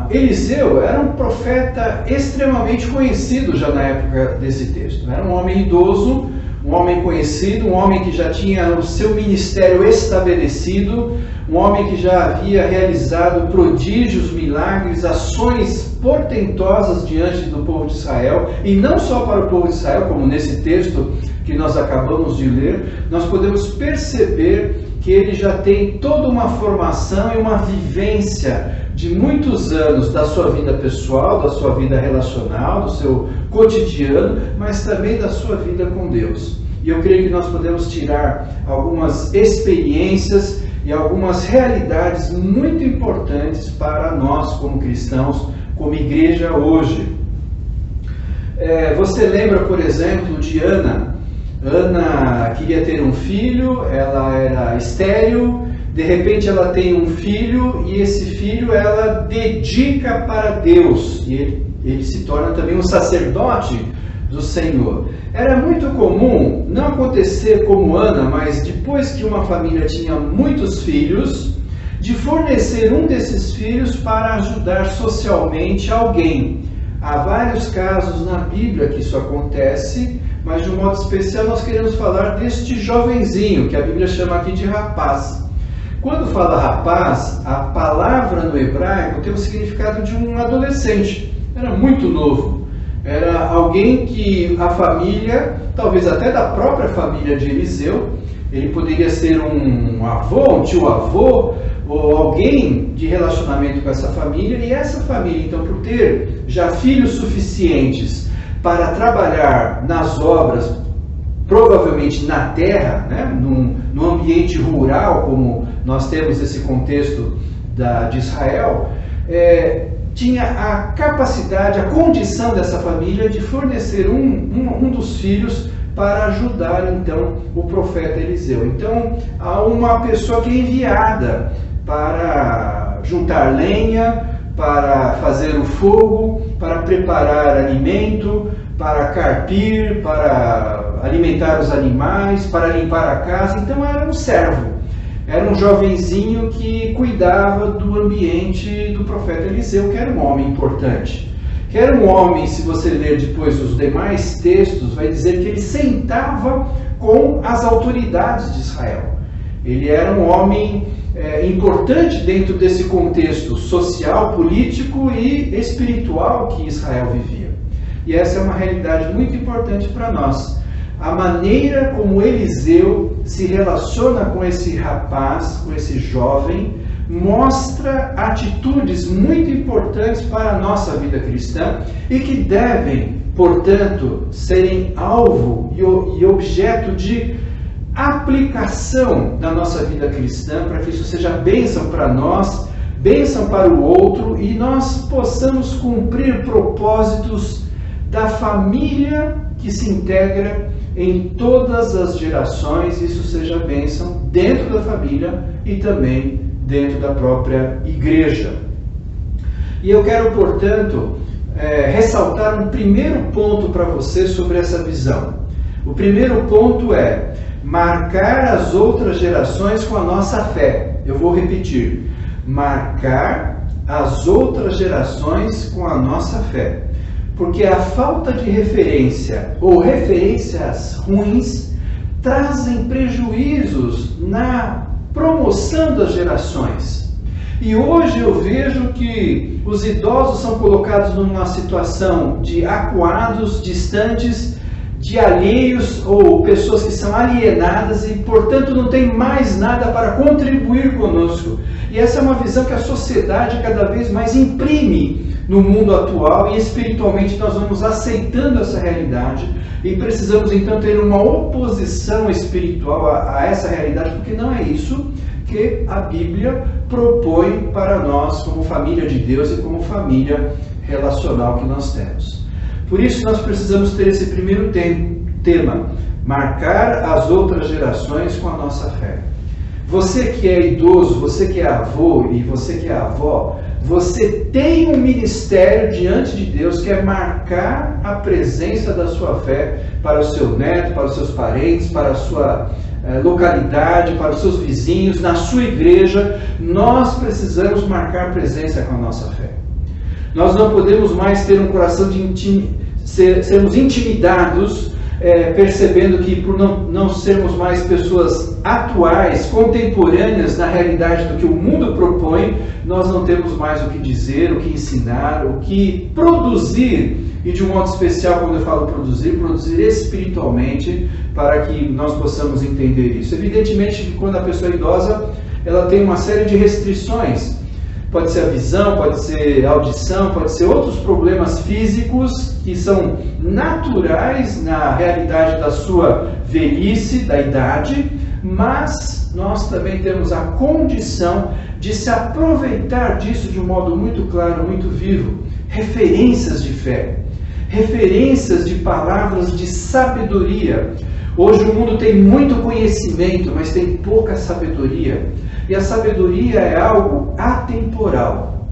Eliseu era um profeta extremamente conhecido já na época desse texto. Era um homem idoso, um homem conhecido, um homem que já tinha o seu ministério estabelecido, um homem que já havia realizado prodígios, milagres, ações portentosas diante do povo de Israel, e não só para o povo de Israel, como nesse texto que nós acabamos de ler, nós podemos perceber que ele já tem toda uma formação e uma vivência de muitos anos da sua vida pessoal, da sua vida relacional, do seu cotidiano, mas também da sua vida com Deus. E eu creio que nós podemos tirar algumas experiências e algumas realidades muito importantes para nós como cristãos, como igreja hoje. Você lembra, por exemplo, de Ana? Ana queria ter um filho, ela era estéril, de repente ela tem um filho e esse filho ela dedica para Deus. E ele se torna também um sacerdote do Senhor. Era muito comum, não acontecer como Ana, mas depois que uma família tinha muitos filhos, de fornecer um desses filhos para ajudar socialmente alguém. Há vários casos na Bíblia que isso acontece, mas de um modo especial nós queremos falar deste jovenzinho, que a Bíblia chama aqui de rapaz. Quando fala rapaz, a palavra no hebraico tem o significado de um adolescente. Era muito novo. Era alguém que a família, talvez até da própria família de Eliseu, ele poderia ser um avô, um tio-avô, ou alguém de relacionamento com essa família. E essa família, então, por ter já filhos suficientes para trabalhar nas obras, provavelmente na terra, né, num ambiente rural, como nós temos esse contexto de Israel, tinha a capacidade, a condição dessa família de fornecer um dos filhos para ajudar, então, o profeta Eliseu. Então, há uma pessoa que é enviada para juntar lenha, para fazer o fogo, para preparar alimento, para carpir, para alimentar os animais, para limpar a casa. Então, era um servo. Era um jovenzinho que cuidava do ambiente do profeta Eliseu, que era um homem importante. Que era um homem, se você ler depois os demais textos, vai dizer que ele sentava com as autoridades de Israel. Ele era um homem importante dentro desse contexto social, político e espiritual que Israel vivia. E essa é uma realidade muito importante para nós. A maneira como Eliseu se relaciona com esse rapaz, com esse jovem, mostra atitudes muito importantes para a nossa vida cristã e que devem, portanto, serem alvo e objeto de aplicação da nossa vida cristã, para que isso seja bênção para nós, bênção para o outro e nós possamos cumprir propósitos da família que se integra em todas as gerações, isso seja bênção dentro da família e também dentro da própria igreja. E eu quero, portanto, ressaltar um primeiro ponto para você sobre essa visão. O primeiro ponto é marcar as outras gerações com a nossa fé. Eu vou repetir. Marcar as outras gerações com a nossa fé. Porque a falta de referência ou referências ruins trazem prejuízos na promoção das gerações. E hoje eu vejo que os idosos são colocados numa situação de acuados, distantes, de alheios ou pessoas que são alienadas e, portanto, não tem mais nada para contribuir conosco. E essa é uma visão que a sociedade cada vez mais imprime no mundo atual e espiritualmente nós vamos aceitando essa realidade e precisamos então ter uma oposição espiritual a essa realidade, porque não é isso que a Bíblia propõe para nós como família de Deus e como família relacional que nós temos. Por isso nós precisamos ter esse primeiro tema, marcar as outras gerações com a nossa fé. Você que é idoso, você que é avô e você que é avó, você tem um ministério diante de Deus que é marcar a presença da sua fé para o seu neto, para os seus parentes, para a sua localidade, para os seus vizinhos, na sua igreja. Nós precisamos marcar presença com a nossa fé. Nós não podemos mais ter um coração de sermos intimidados, percebendo que por não sermos mais pessoas atuais, contemporâneas na realidade do que o mundo propõe, nós não temos mais o que dizer, o que ensinar, o que produzir, e de um modo especial, quando eu falo produzir espiritualmente, para que nós possamos entender isso. Evidentemente que quando a pessoa é idosa, ela tem uma série de restrições. Pode ser a visão, pode ser a audição, pode ser outros problemas físicos que são naturais na realidade da sua velhice, da idade, mas nós também temos a condição de se aproveitar disso de um modo muito claro, muito vivo. Referências de fé, referências de palavras de sabedoria. Hoje o mundo tem muito conhecimento, mas tem pouca sabedoria. E a sabedoria é algo atemporal.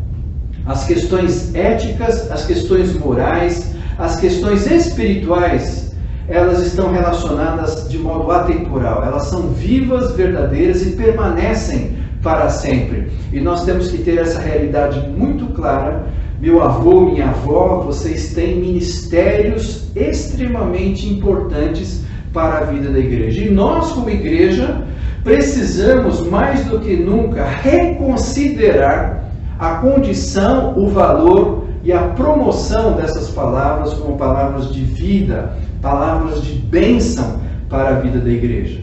As questões éticas, as questões morais, as questões espirituais, elas estão relacionadas de modo atemporal. Elas são vivas, verdadeiras e permanecem para sempre. E nós temos que ter essa realidade muito clara. Meu avô, minha avó, vocês têm ministérios extremamente importantes para a vida da igreja. E nós, como igreja, precisamos mais do que nunca reconsiderar a condição, o valor e a promoção dessas palavras como palavras de vida, palavras de bênção para a vida da igreja.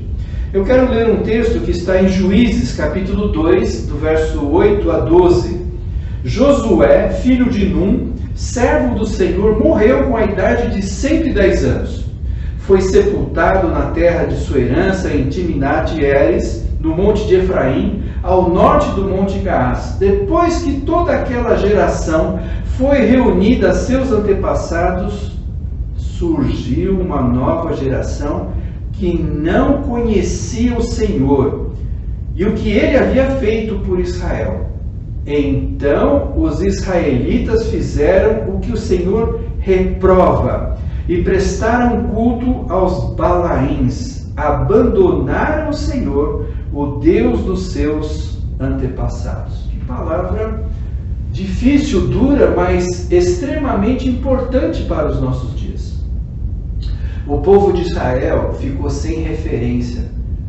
Eu quero ler um texto que está em Juízes, capítulo 2, do verso 8 a 12. Josué, filho de Num, servo do Senhor, morreu com a idade de 110 anos. Foi sepultado na terra de sua herança em Timnat-Heres, no monte de Efraim, ao norte do monte Gaás. Depois que toda aquela geração foi reunida a seus antepassados, surgiu uma nova geração que não conhecia o Senhor e o que ele havia feito por Israel. Então os israelitas fizeram o que o Senhor reprova e prestaram culto aos Balaíns, abandonaram o Senhor, o Deus dos seus antepassados. Que palavra difícil, dura, mas extremamente importante para os nossos dias. O povo de Israel ficou sem referência.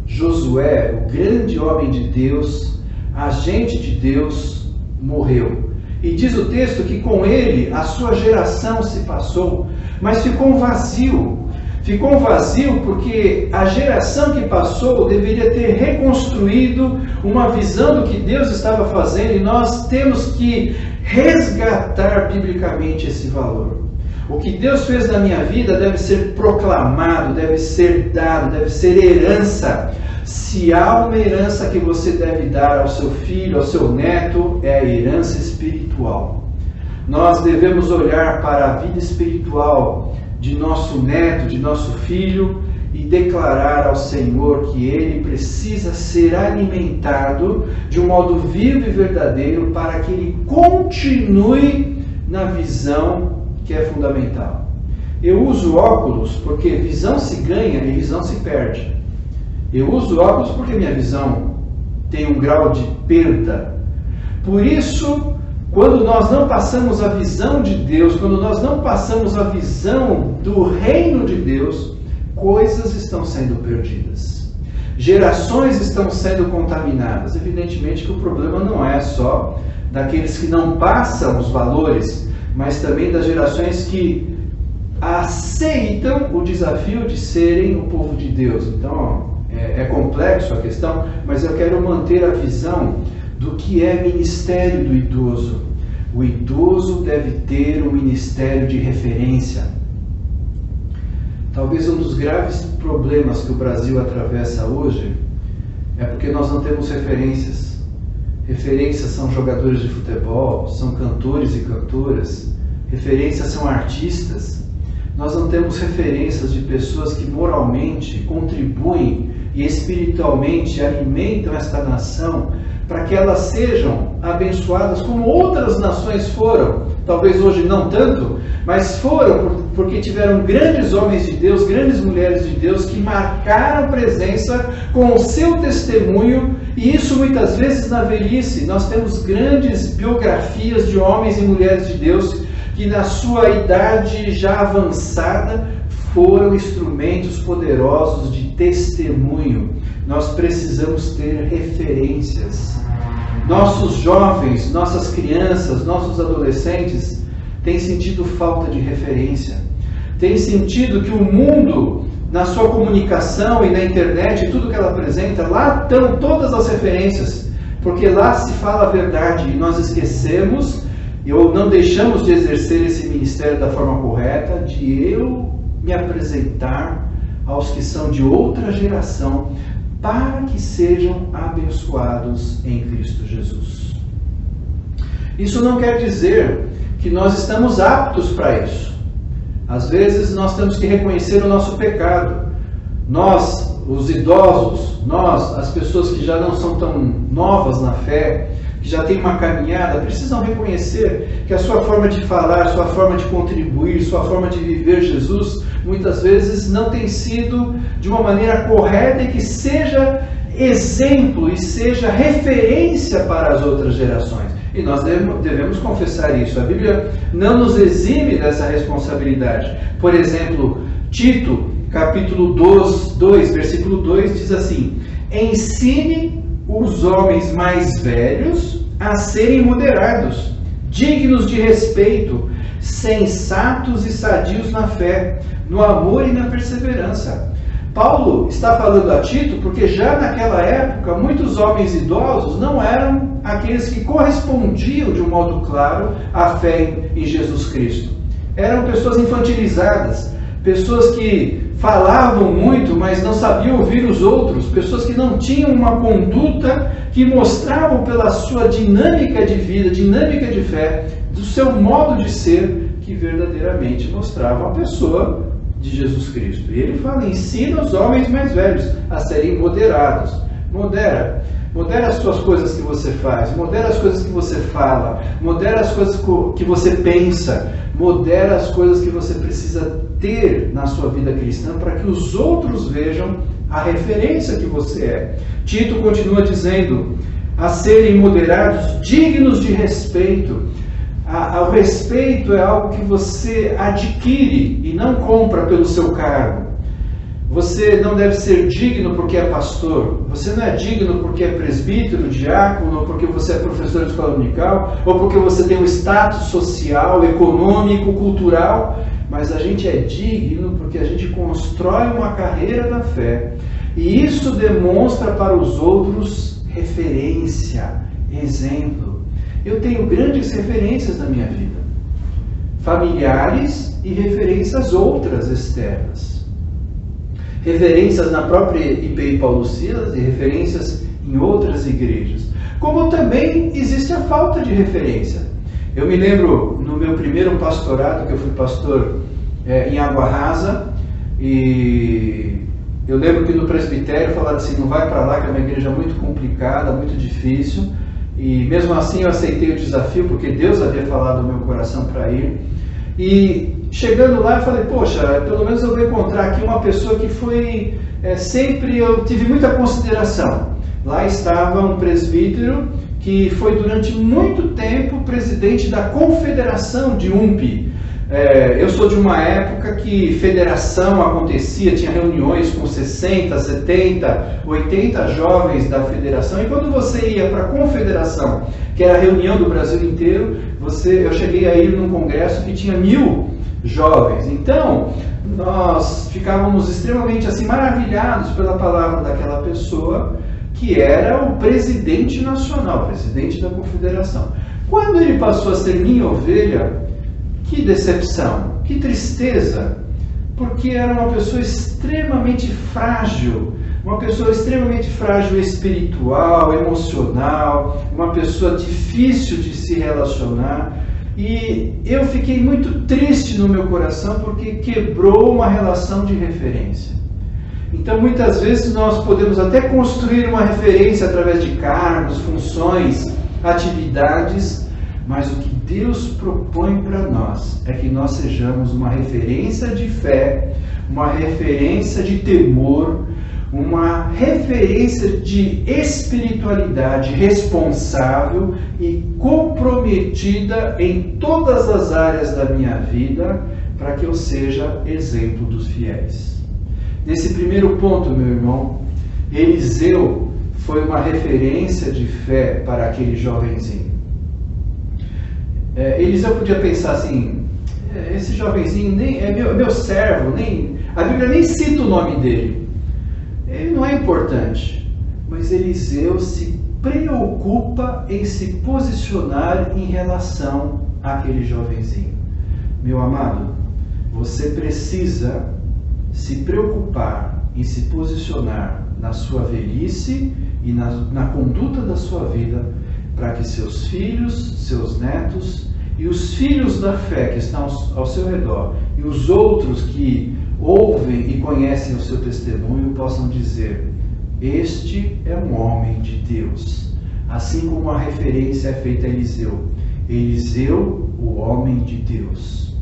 Josué, o grande homem de Deus, agente de Deus, morreu. E diz o texto que com ele a sua geração se passou, mas ficou um vazio. Ficou um vazio porque a geração que passou deveria ter reconstruído uma visão do que Deus estava fazendo, e nós temos que resgatar biblicamente esse valor. O que Deus fez na minha vida deve ser proclamado, deve ser dado, deve ser herança. Se há uma herança que você deve dar ao seu filho, ao seu neto, é a herança espiritual. Nós devemos olhar para a vida espiritual de nosso neto, de nosso filho, e declarar ao Senhor que ele precisa ser alimentado de um modo vivo e verdadeiro para que ele continue na visão que é fundamental. Eu uso óculos porque visão se ganha e visão se perde. Eu uso óculos porque minha visão tem um grau de perda. Por isso, quando nós não passamos a visão de Deus, quando nós não passamos a visão do reino de Deus, coisas estão sendo perdidas. Gerações estão sendo contaminadas. Evidentemente que o problema não é só daqueles que não passam os valores, mas também das gerações que aceitam o desafio de serem o povo de Deus. Então, é complexo a questão, mas eu quero manter a visão do que é ministério do idoso. O idoso deve ter um ministério de referência. Talvez um dos graves problemas que o Brasil atravessa hoje é porque nós não temos referências. Referências são jogadores de futebol, são cantores e cantoras, referências são artistas. Nós não temos referências de pessoas que moralmente contribuem e espiritualmente alimentam esta nação para que elas sejam abençoadas como outras nações foram. Talvez hoje não tanto, mas foram porque tiveram grandes homens de Deus, grandes mulheres de Deus que marcaram presença com o seu testemunho, e isso muitas vezes na velhice. Nós temos grandes biografias de homens e mulheres de Deus que na sua idade já avançada foram instrumentos poderosos de testemunho. Nós precisamos ter referências. Nossos jovens, nossas crianças, nossos adolescentes têm sentido falta de referência. Têm sentido que o mundo, na sua comunicação e na internet, tudo que ela apresenta, lá estão todas as referências, porque lá se fala a verdade, e nós esquecemos ou não deixamos de exercer esse ministério da forma correta, de eu me apresentar aos que são de outra geração, para que sejam abençoados em Cristo Jesus. Isso não quer dizer que nós estamos aptos para isso. Às vezes nós temos que reconhecer o nosso pecado. Nós, os idosos, nós, as pessoas que já não são tão novas na fé, que já têm uma caminhada, precisam reconhecer que a sua forma de falar, sua forma de contribuir, sua forma de viver Jesus, muitas vezes não tem sido de uma maneira correta e que seja exemplo e seja referência para as outras gerações. E nós devemos confessar isso. A Bíblia não nos exime dessa responsabilidade. Por exemplo, Tito, capítulo 2, versículo 2, diz assim: ensine os homens mais velhos a serem moderados, dignos de respeito, sensatos e sadios na fé, no amor e na perseverança. Paulo está falando a Tito porque já naquela época muitos homens idosos não eram aqueles que correspondiam de um modo claro à fé em Jesus Cristo. Eram pessoas infantilizadas, pessoas que falavam muito, mas não sabiam ouvir os outros, pessoas que não tinham uma conduta que mostravam pela sua dinâmica de vida, dinâmica de fé, do seu modo de ser, que verdadeiramente mostravam a pessoa de Jesus Cristo. E ele fala: ensina os homens mais velhos a serem moderados. Modera as suas coisas que você faz, modera as coisas que você fala, modera as coisas que você pensa, modera as coisas que você precisa ter na sua vida cristã para que os outros vejam a referência que você é. Tito continua dizendo: a serem moderados, dignos de respeito. O respeito é algo que você adquire e não compra pelo seu cargo. Você não deve ser digno porque é pastor. Você não é digno porque é presbítero, diácono, ou porque você é professor de escola dominical, ou porque você tem um status social, econômico, cultural. Mas a gente é digno porque a gente constrói uma carreira da fé. E isso demonstra para os outros referência, exemplo. Eu tenho grandes referências na minha vida, familiares e referências outras externas. Referências na própria IPI Paulo Silas e referências em outras igrejas. Como também existe a falta de referência. Eu me lembro no meu primeiro pastorado, que eu fui pastor em Água Rasa, e eu lembro que no presbitério falaram assim: não vai para lá, que é uma igreja muito complicada, muito difícil. E mesmo assim eu aceitei o desafio, porque Deus havia falado no meu coração para ir. E chegando lá eu falei: poxa, pelo menos eu vou encontrar aqui uma pessoa que foi sempre, eu tive muita consideração. Lá estava um presbítero que foi durante muito tempo presidente da Confederação de UMP. Eu sou de uma época que federação acontecia, tinha reuniões com 60, 70, 80 jovens da federação, e quando você ia para a confederação, que era a reunião do Brasil inteiro, eu cheguei a ir num congresso que tinha 1000 jovens. Então, nós ficávamos extremamente assim, maravilhados pela palavra daquela pessoa, que era o presidente nacional, presidente da confederação. Quando ele passou a ser minha ovelha, que decepção, que tristeza, porque era uma pessoa extremamente frágil espiritual, emocional, uma pessoa difícil de se relacionar, e eu fiquei muito triste no meu coração porque quebrou uma relação de referência. Então muitas vezes nós podemos até construir uma referência através de cargos, funções, atividades, mas o que Deus propõe para nós é que nós sejamos uma referência de fé, uma referência de temor, uma referência de espiritualidade responsável e comprometida em todas as áreas da minha vida, para que eu seja exemplo dos fiéis. Nesse primeiro ponto, meu irmão, Eliseu foi uma referência de fé para aquele jovenzinho. Eliseu podia pensar assim: esse jovenzinho nem é meu servo, a Bíblia nem cita o nome dele, ele não é importante. Mas Eliseu se preocupa em se posicionar em relação àquele jovenzinho. Meu amado, você precisa se preocupar em se posicionar na sua velhice e na conduta da sua vida, para que seus filhos, seus netos e os filhos da fé que estão ao seu redor e os outros que ouvem e conhecem o seu testemunho possam dizer: este é um homem de Deus. assim como a referência é feita a Eliseu. Eliseu, o homem de Deus.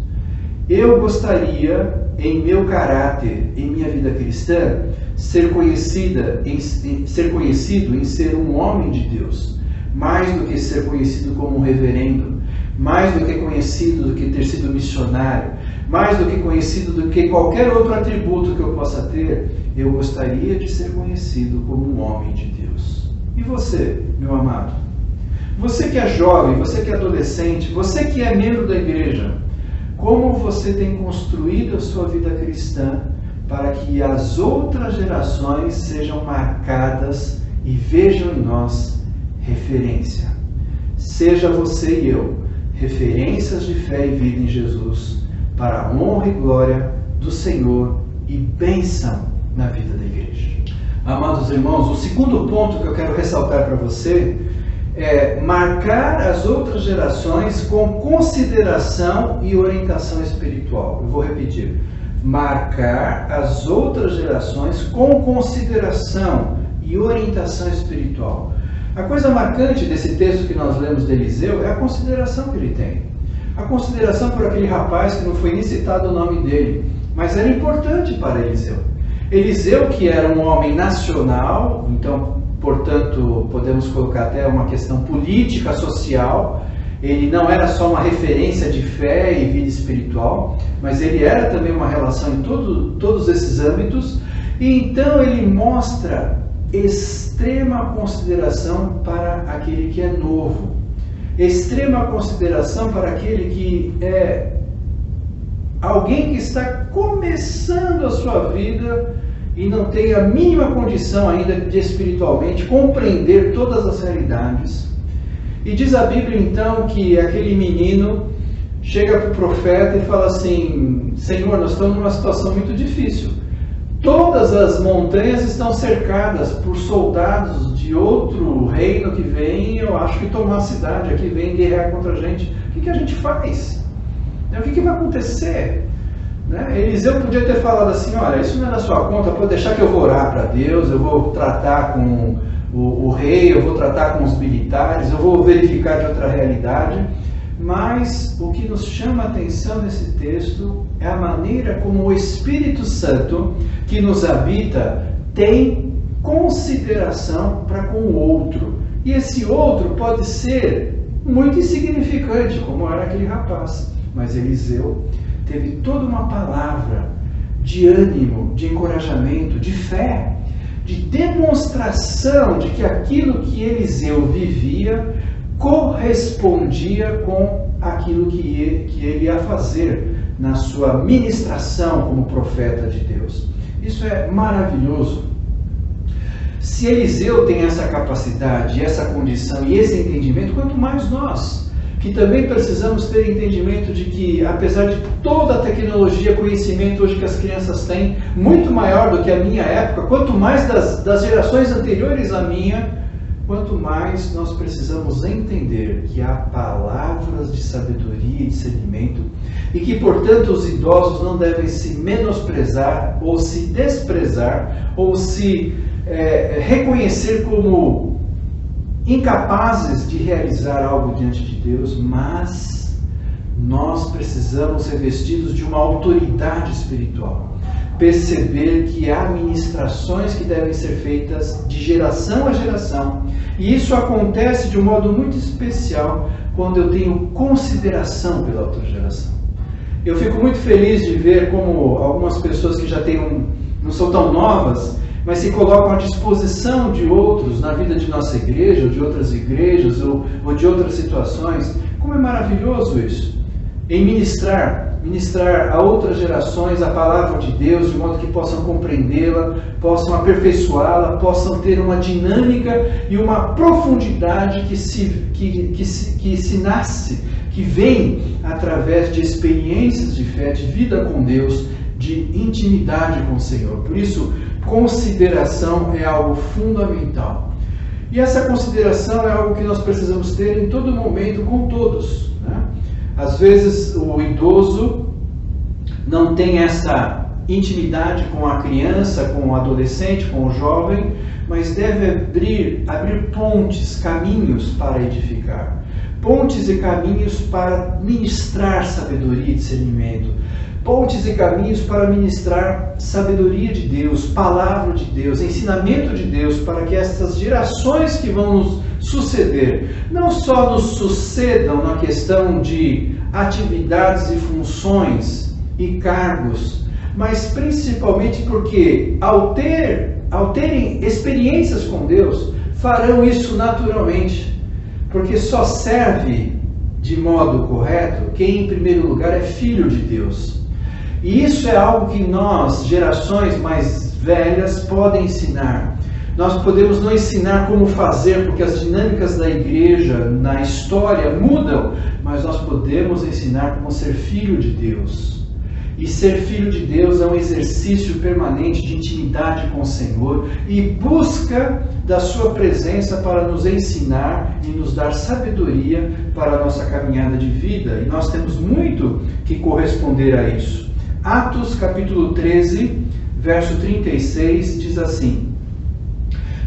Eu gostaria, em meu caráter, em minha vida cristã, ser conhecido em ser um homem de Deus, mais do que ser conhecido como um reverendo, mais do que conhecido do que ter sido missionário, mais do que conhecido do que qualquer outro atributo que eu possa ter. Eu gostaria de ser conhecido como um homem de Deus. E você, meu amado? Você que é jovem, você que é adolescente, você que é membro da igreja, como você tem construído a sua vida cristã para que as outras gerações sejam marcadas e vejam em nós referência? Seja você e eu referências de fé e vida em Jesus, para a honra e glória do Senhor e bênção na vida da igreja. Amados irmãos, o segundo ponto que eu quero ressaltar para você é marcar as outras gerações com consideração e orientação espiritual. Eu vou repetir. Marcar as outras gerações com consideração e orientação espiritual. A coisa marcante desse texto que nós lemos de Eliseu é a consideração que ele tem. A consideração por aquele rapaz que não foi nem citado o nome dele, mas era importante para Eliseu. Eliseu, que era um homem nacional, então, portanto, podemos colocar até uma questão política, social. Ele não era só uma referência de fé e vida espiritual, mas ele era também uma relação em todos esses âmbitos. E então ele mostra extrema consideração para aquele que é novo, extrema consideração para aquele que é alguém que está começando a sua vida e não tem a mínima condição ainda de espiritualmente compreender todas as realidades. E diz a Bíblia então que aquele menino chega para o profeta e fala assim: Senhor, nós estamos numa situação muito difícil. Todas as montanhas estão cercadas por soldados de outro reino que vem, eu acho que tomar a cidade aqui, vem guerrear contra a gente. O que a gente faz? O que vai acontecer? Eliseu podia ter falado assim: olha, isso não é da sua conta, pode deixar que eu vou orar para Deus, eu vou tratar com o rei, eu vou tratar com os militares, eu vou verificar de outra realidade. Mas o que nos chama a atenção nesse texto é a maneira como o Espírito Santo, que nos habita, tem consideração para com o outro. E esse outro pode ser muito insignificante, como era aquele rapaz. Mas Eliseu teve toda uma palavra de ânimo, de encorajamento, de fé, de demonstração de que aquilo que Eliseu vivia correspondia com aquilo que ele ia fazer na sua ministração como profeta de Deus. Isso é maravilhoso. Se Eliseu tem essa capacidade, essa condição e esse entendimento, quanto mais nós, que também precisamos ter entendimento de que, apesar de toda a tecnologia, conhecimento hoje que as crianças têm, muito maior do que a minha época, quanto mais das gerações anteriores à minha, quanto mais nós precisamos entender que há palavras de sabedoria e discernimento e que, portanto, os idosos não devem se menosprezar ou se desprezar ou se reconhecer como incapazes de realizar algo diante de Deus, mas nós precisamos ser revestidos de uma autoridade espiritual. Perceber que há ministrações que devem ser feitas de geração a geração. E isso acontece de um modo muito especial quando eu tenho consideração pela outra geração. Eu fico muito feliz de ver como algumas pessoas que já não são tão novas, mas se colocam à disposição de outros na vida de nossa igreja, ou de outras igrejas, ou de outras situações. Como é maravilhoso isso! Em ministrar a outras gerações a palavra de Deus, de modo que possam compreendê-la, possam aperfeiçoá-la, possam ter uma dinâmica e uma profundidade que se nasce, que vem através de experiências de fé, de vida com Deus, de intimidade com o Senhor. Por isso, consideração é algo fundamental. E essa consideração é algo que nós precisamos ter em todo momento com todos, né? Às vezes o idoso não tem essa intimidade com a criança, com o adolescente, com o jovem, mas deve abrir pontes, caminhos para edificar. Pontes e caminhos para ministrar sabedoria e discernimento. Pontes e caminhos para ministrar sabedoria de Deus, palavra de Deus, ensinamento de Deus, para que essas gerações que vão nos suceder, não só nos sucedam na questão de atividades e funções e cargos, mas principalmente porque ao terem experiências com Deus, farão isso naturalmente, porque só serve de modo correto quem em primeiro lugar é filho de Deus. E isso é algo que nós, gerações mais velhas, podem ensinar. Nós podemos não ensinar como fazer, porque as dinâmicas da igreja, na história, mudam, mas nós podemos ensinar como ser filho de Deus. E ser filho de Deus é um exercício permanente de intimidade com o Senhor e busca da sua presença para nos ensinar e nos dar sabedoria para a nossa caminhada de vida. E nós temos muito que corresponder a isso. Atos capítulo 13, verso 36 diz assim: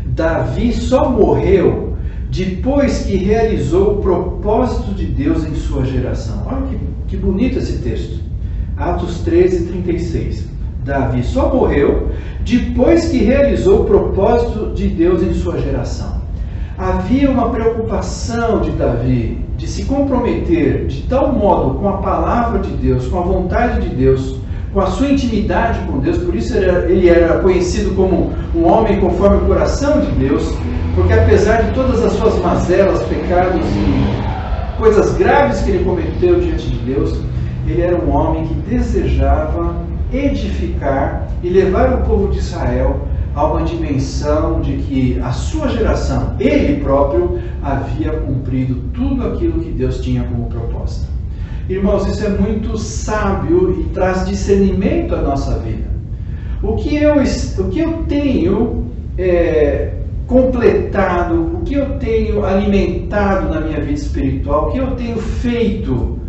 Davi só morreu depois que realizou o propósito de Deus em sua geração. Olha que bonito esse texto. Atos 13, 36. Davi só morreu depois que realizou o propósito de Deus em sua geração. Havia uma preocupação de Davi de se comprometer de tal modo com a palavra de Deus, com a vontade de Deus, com a sua intimidade com Deus. Por isso ele era conhecido como um homem conforme o coração de Deus, porque apesar de todas as suas mazelas, pecados e coisas graves que ele cometeu diante de Deus, ele era um homem que desejava edificar e levar o povo de Israel a uma dimensão de que a sua geração, ele próprio, havia cumprido tudo aquilo que Deus tinha como proposta. Irmãos, isso é muito sábio e traz discernimento à nossa vida. O que eu tenho completado, o que eu tenho alimentado na minha vida espiritual, o que eu tenho feito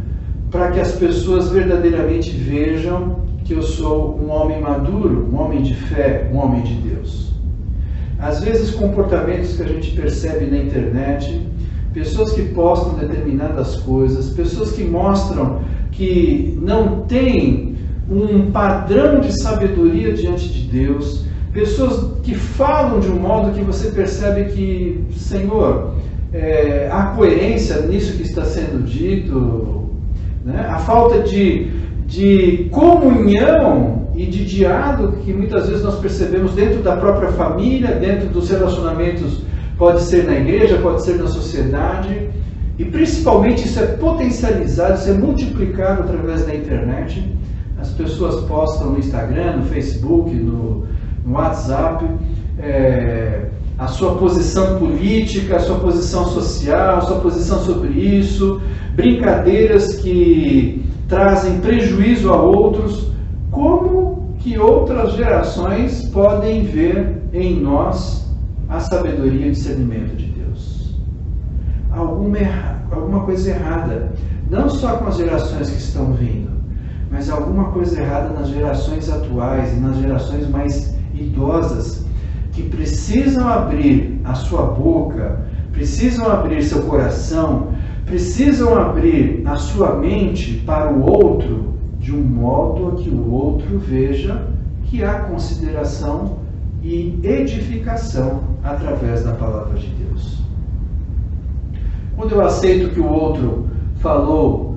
para que as pessoas verdadeiramente vejam que eu sou um homem maduro, um homem de fé, um homem de Deus. Às vezes, comportamentos que a gente percebe na internet, pessoas que postam determinadas coisas, pessoas que mostram que não têm um padrão de sabedoria diante de Deus, pessoas que falam de um modo que você percebe que, Senhor, há coerência nisso que está sendo dito, né? A falta de comunhão e de diálogo que muitas vezes nós percebemos dentro da própria família, dentro dos relacionamentos, pode ser na igreja, pode ser na sociedade, e principalmente isso é potencializado, isso é multiplicado através da internet. As pessoas postam no Instagram, no Facebook, no WhatsApp, a sua posição política, a sua posição social, a sua posição sobre isso, brincadeiras que trazem prejuízo a outros. Como que outras gerações podem ver em nós a sabedoria e o discernimento de Deus? Alguma coisa errada, não só com as gerações que estão vindo, mas alguma coisa errada nas gerações atuais e nas gerações mais idosas, que precisam abrir a sua boca, precisam abrir seu coração, precisam abrir a sua mente para o outro, de um modo a que o outro veja que há consideração e edificação através da palavra de Deus. Quando eu aceito que o outro falou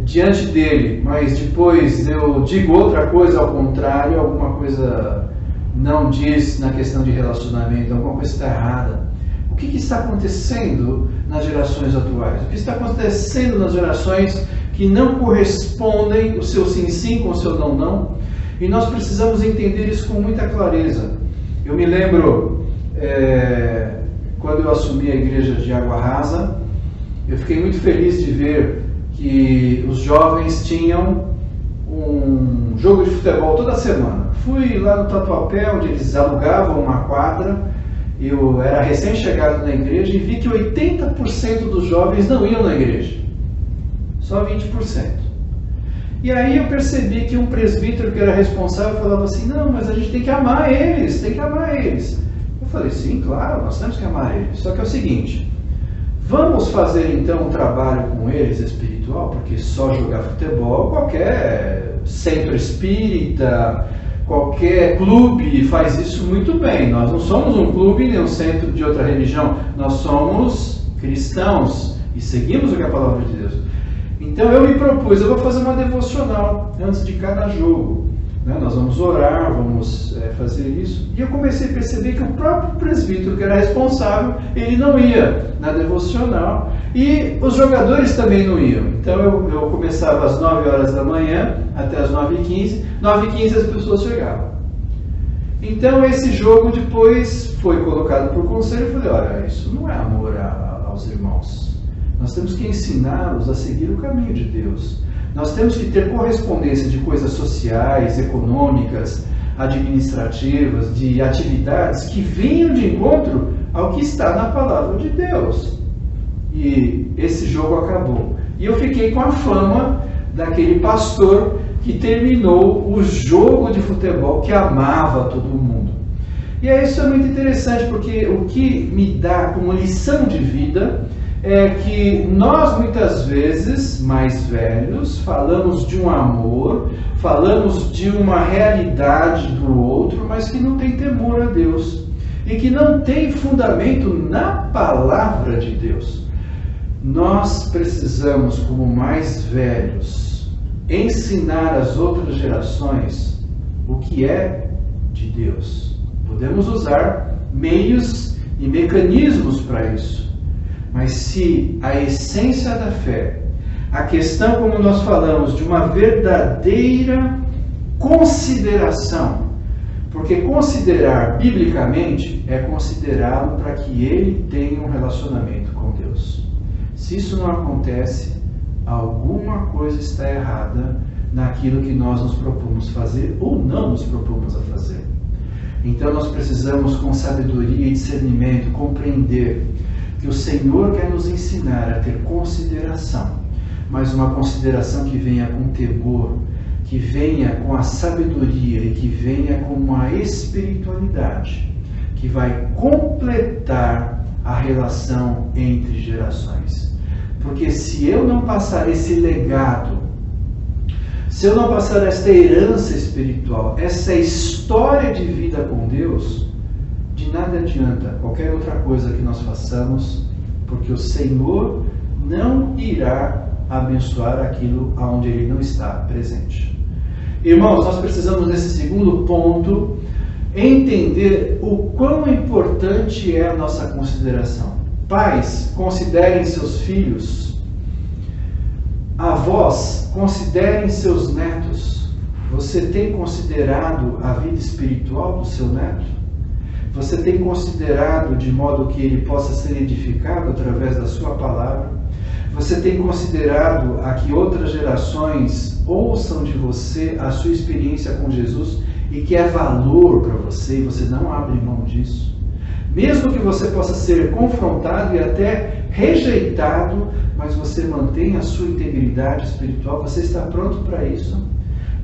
diante dele, mas depois eu digo outra coisa ao contrário, alguma coisa não diz na questão de relacionamento, alguma coisa está errada. O que está acontecendo nas gerações atuais? O que está acontecendo nas gerações que não correspondem o seu sim com o seu não? E nós precisamos entender isso com muita clareza. Eu me lembro, quando eu assumi a igreja de Água Rasa, eu fiquei muito feliz de ver que os jovens tinham um jogo de futebol toda semana. Fui lá no Tatuapé, onde eles alugavam uma quadra. Eu era recém-chegado na igreja e vi que 80% dos jovens não iam na igreja. Só 20%. E aí eu percebi que um presbítero que era responsável falava assim, não, mas a gente tem que amar eles, tem que amar eles. Eu falei, sim, claro, nós temos que amar eles. Só que é o seguinte, vamos fazer então um trabalho com eles espiritual, porque só jogar futebol, qualquer centro espírita, qualquer clube faz isso muito bem. Nós não somos um clube nem um centro de outra religião, nós somos cristãos e seguimos o que é a palavra de Deus. Então eu me propus, eu vou fazer uma devocional antes de cada jogo. Nós vamos orar, vamos fazer isso. E eu comecei a perceber que o próprio presbítero, que era responsável, ele não ia na devocional e os jogadores também não iam. Então eu começava às 9 horas da manhã até às 9h15. 9h15 as pessoas chegavam. Então esse jogo depois foi colocado por conselho. Eu falei, olha, isso não é amor aos irmãos. Nós temos que ensiná-los a seguir o caminho de Deus. Nós temos que ter correspondência de coisas sociais, econômicas, administrativas, de atividades que venham de encontro ao que está na palavra de Deus. E esse jogo acabou. E eu fiquei com a fama daquele pastor que terminou o jogo de futebol, que amava todo mundo. E isso é muito interessante, porque o que me dá como lição de vida é que nós muitas vezes, mais velhos, falamos de um amor, falamos de uma realidade do outro, mas que não tem temor a Deus e que não tem fundamento na palavra de Deus. Nós precisamos, como mais velhos, ensinar às outras gerações o que é de Deus. Podemos usar meios e mecanismos para isso. Mas se a essência da fé, a questão, como nós falamos, de uma verdadeira consideração, porque considerar biblicamente é considerá-lo para que ele tenha um relacionamento com Deus. Se isso não acontece, alguma coisa está errada naquilo que nós nos propomos fazer ou não nos propomos a fazer. Então nós precisamos, com sabedoria e discernimento, compreender que o Senhor quer nos ensinar a ter consideração, mas uma consideração que venha com temor, que venha com a sabedoria e que venha com uma espiritualidade, que vai completar a relação entre gerações. Porque se eu não passar esse legado, se eu não passar esta herança espiritual, essa história de vida com Deus, de nada adianta qualquer outra coisa que nós façamos, porque o Senhor não irá abençoar aquilo aonde Ele não está presente. Irmãos, nós precisamos nesse segundo ponto entender o quão importante é a nossa consideração. Pais, considerem seus filhos. Avós, considerem seus netos. Você tem considerado a vida espiritual do seu neto? Você tem considerado de modo que ele possa ser edificado através da sua palavra? Você tem considerado a que outras gerações ouçam de você a sua experiência com Jesus e que é valor para você e você não abre mão disso? Mesmo que você possa ser confrontado e até rejeitado, mas você mantém a sua integridade espiritual, você está pronto para isso?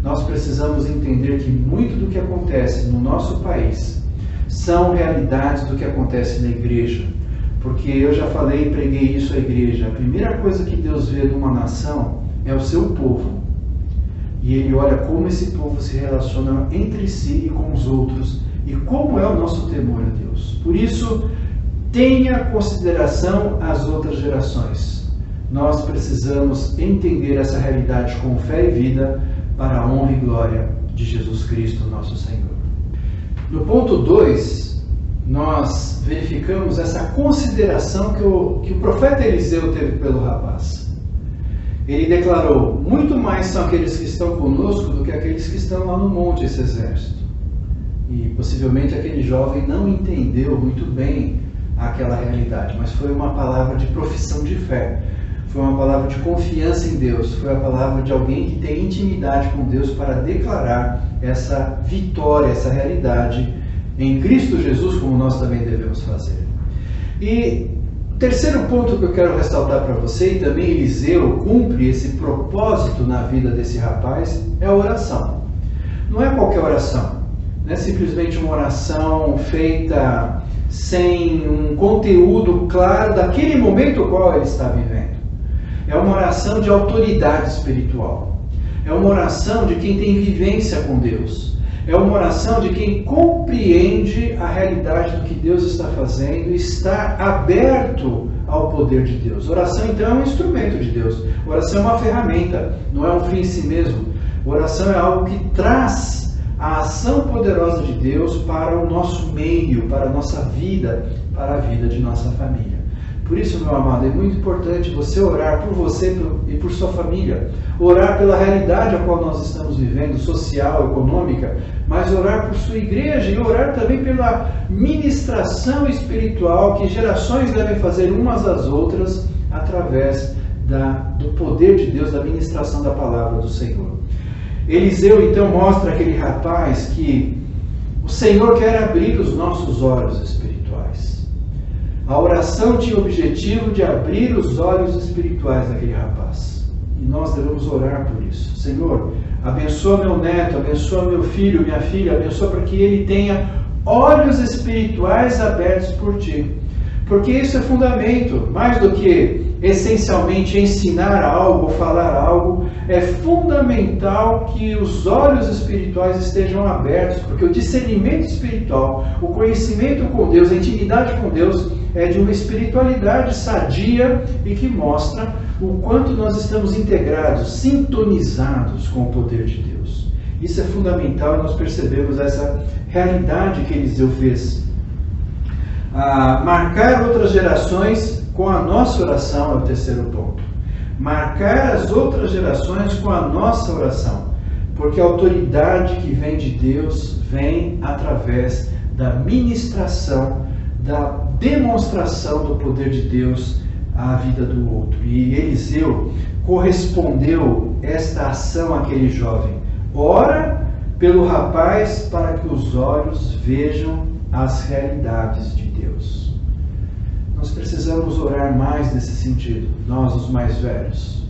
Nós precisamos entender que muito do que acontece no nosso país são realidades do que acontece na igreja. Porque eu já falei e preguei isso à igreja. A primeira coisa que Deus vê numa nação é o seu povo. E Ele olha como esse povo se relaciona entre si e com os outros. E como é o nosso temor a Deus. Por isso, tenha consideração às outras gerações. Nós precisamos entender essa realidade com fé e vida para a honra e glória de Jesus Cristo, nosso Senhor. No ponto 2, nós verificamos essa consideração que o profeta Eliseu teve pelo rapaz. Ele declarou: muito mais são aqueles que estão conosco do que aqueles que estão lá no monte, esse exército. E possivelmente aquele jovem não entendeu muito bem aquela realidade, mas foi uma palavra de profissão de fé. Foi uma palavra de confiança em Deus, foi a palavra de alguém que tem intimidade com Deus para declarar essa vitória, essa realidade em Cristo Jesus, como nós também devemos fazer. E O terceiro ponto que eu quero ressaltar para você, e também Eliseu cumpre esse propósito na vida desse rapaz, é a oração. Não é qualquer oração, não é simplesmente uma oração feita sem um conteúdo claro daquele momento no qual ele está vivendo. É uma oração de autoridade espiritual. É uma oração de quem tem vivência com Deus. É uma oração de quem compreende a realidade do que Deus está fazendo e está aberto ao poder de Deus. Oração, então, é um instrumento de Deus. Oração é uma ferramenta, não é um fim em si mesmo. Oração é algo que traz a ação poderosa de Deus para o nosso meio, para a nossa vida, para a vida de nossa família. Por isso, meu amado, é muito importante você orar por você e por sua família. Orar pela realidade a qual nós estamos vivendo, social, econômica, mas orar por sua igreja e orar também pela ministração espiritual que gerações devem fazer umas às outras através do poder de Deus, da ministração da palavra do Senhor. Eliseu então mostra àquele rapaz que o Senhor quer abrir os nossos olhos espirituais. A oração tinha o objetivo de abrir os olhos espirituais daquele rapaz. E nós devemos orar por isso. Senhor, abençoa meu neto, abençoa meu filho, minha filha, abençoa para que ele tenha olhos espirituais abertos por Ti. Porque isso é fundamento, mais do que essencialmente ensinar algo, falar algo, é fundamental que os olhos espirituais estejam abertos, porque o discernimento espiritual, o conhecimento com Deus, a intimidade com Deus é de uma espiritualidade sadia e que mostra o quanto nós estamos integrados, sintonizados com o poder de Deus. Isso é fundamental e nós percebemos essa realidade que Eliseu fez. Marcar outras gerações com a nossa oração é o terceiro ponto. Marcar as outras gerações com a nossa oração, porque a autoridade que vem de Deus vem através da ministração, da demonstração do poder de Deus à vida do outro. E Eliseu correspondeu esta ação àquele jovem. Ora pelo rapaz para que os olhos vejam as realidades de Deus. Nós precisamos orar mais nesse sentido, nós os mais velhos.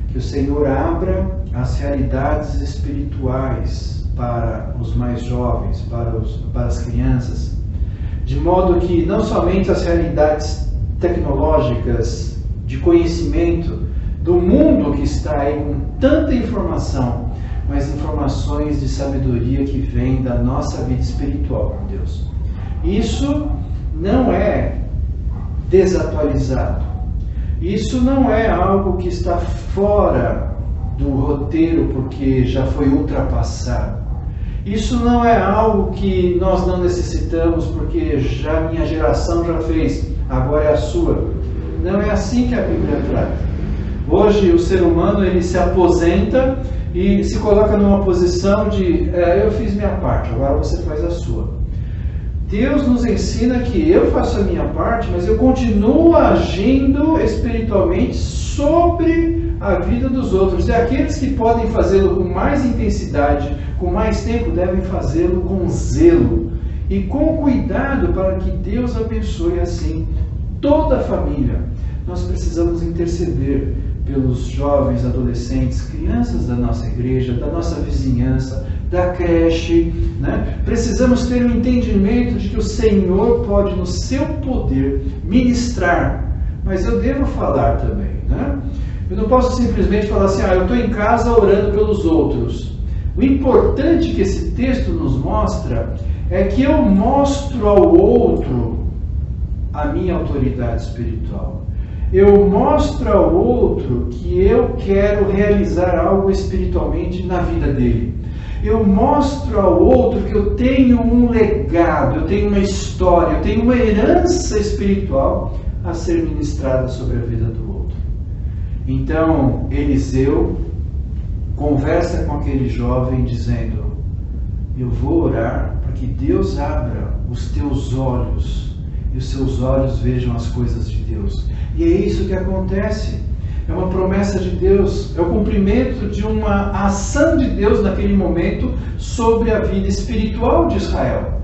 Que o Senhor abra as realidades espirituais para os mais jovens, para as crianças, de modo que não somente as realidades tecnológicas, de conhecimento do mundo que está aí com tanta informação, mas informações de sabedoria que vem da nossa vida espiritual com Deus. Isso não é desatualizado. Isso não é algo que está fora do roteiro porque já foi ultrapassado. Isso não é algo que nós não necessitamos porque já minha geração já fez, agora é a sua. Não é assim que a Bíblia trata. Hoje o ser humano ele se aposenta e se coloca numa posição de eu fiz minha parte, agora você faz a sua. Deus nos ensina que eu faço a minha parte, mas eu continuo agindo espiritualmente sobre a vida dos outros. E aqueles que podem fazê-lo com mais intensidade, com mais tempo, devem fazê-lo com zelo e com cuidado para que Deus abençoe assim toda a família. Nós precisamos interceder pelos jovens, adolescentes, crianças da nossa igreja, da nossa vizinhança, da creche, né? Precisamos ter um entendimento de que o Senhor pode, no seu poder, ministrar, mas eu devo falar também, né? Eu não posso simplesmente falar assim, eu estou em casa orando pelos outros. O importante que esse texto nos mostra é que eu mostro ao outro a minha autoridade espiritual. Eu mostro ao outro que eu quero realizar algo espiritualmente na vida dele. Eu mostro ao outro que eu tenho um legado, eu tenho uma história, eu tenho uma herança espiritual a ser ministrada sobre a vida do outro. Então, Eliseu conversa com aquele jovem dizendo, eu vou orar para que Deus abra os teus olhos e os seus olhos vejam as coisas de Deus. E é isso que acontece. É uma promessa de Deus, é o cumprimento de uma ação de Deus naquele momento sobre a vida espiritual de Israel.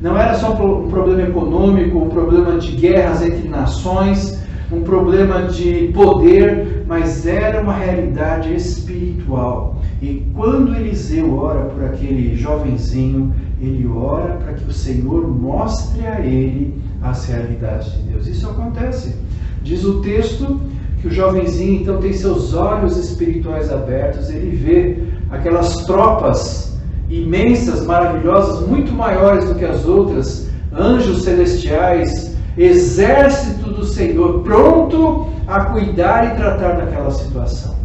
Não era só um problema econômico, um problema de guerras entre nações, um problema de poder, mas era uma realidade espiritual. E quando Eliseu ora por aquele jovenzinho, ele ora para que o Senhor mostre a ele as realidades de Deus. Isso acontece. Diz o texto que o jovenzinho então tem seus olhos espirituais abertos, ele vê aquelas tropas imensas, maravilhosas, muito maiores do que as outras, anjos celestiais, exército do Senhor, pronto a cuidar e tratar daquela situação.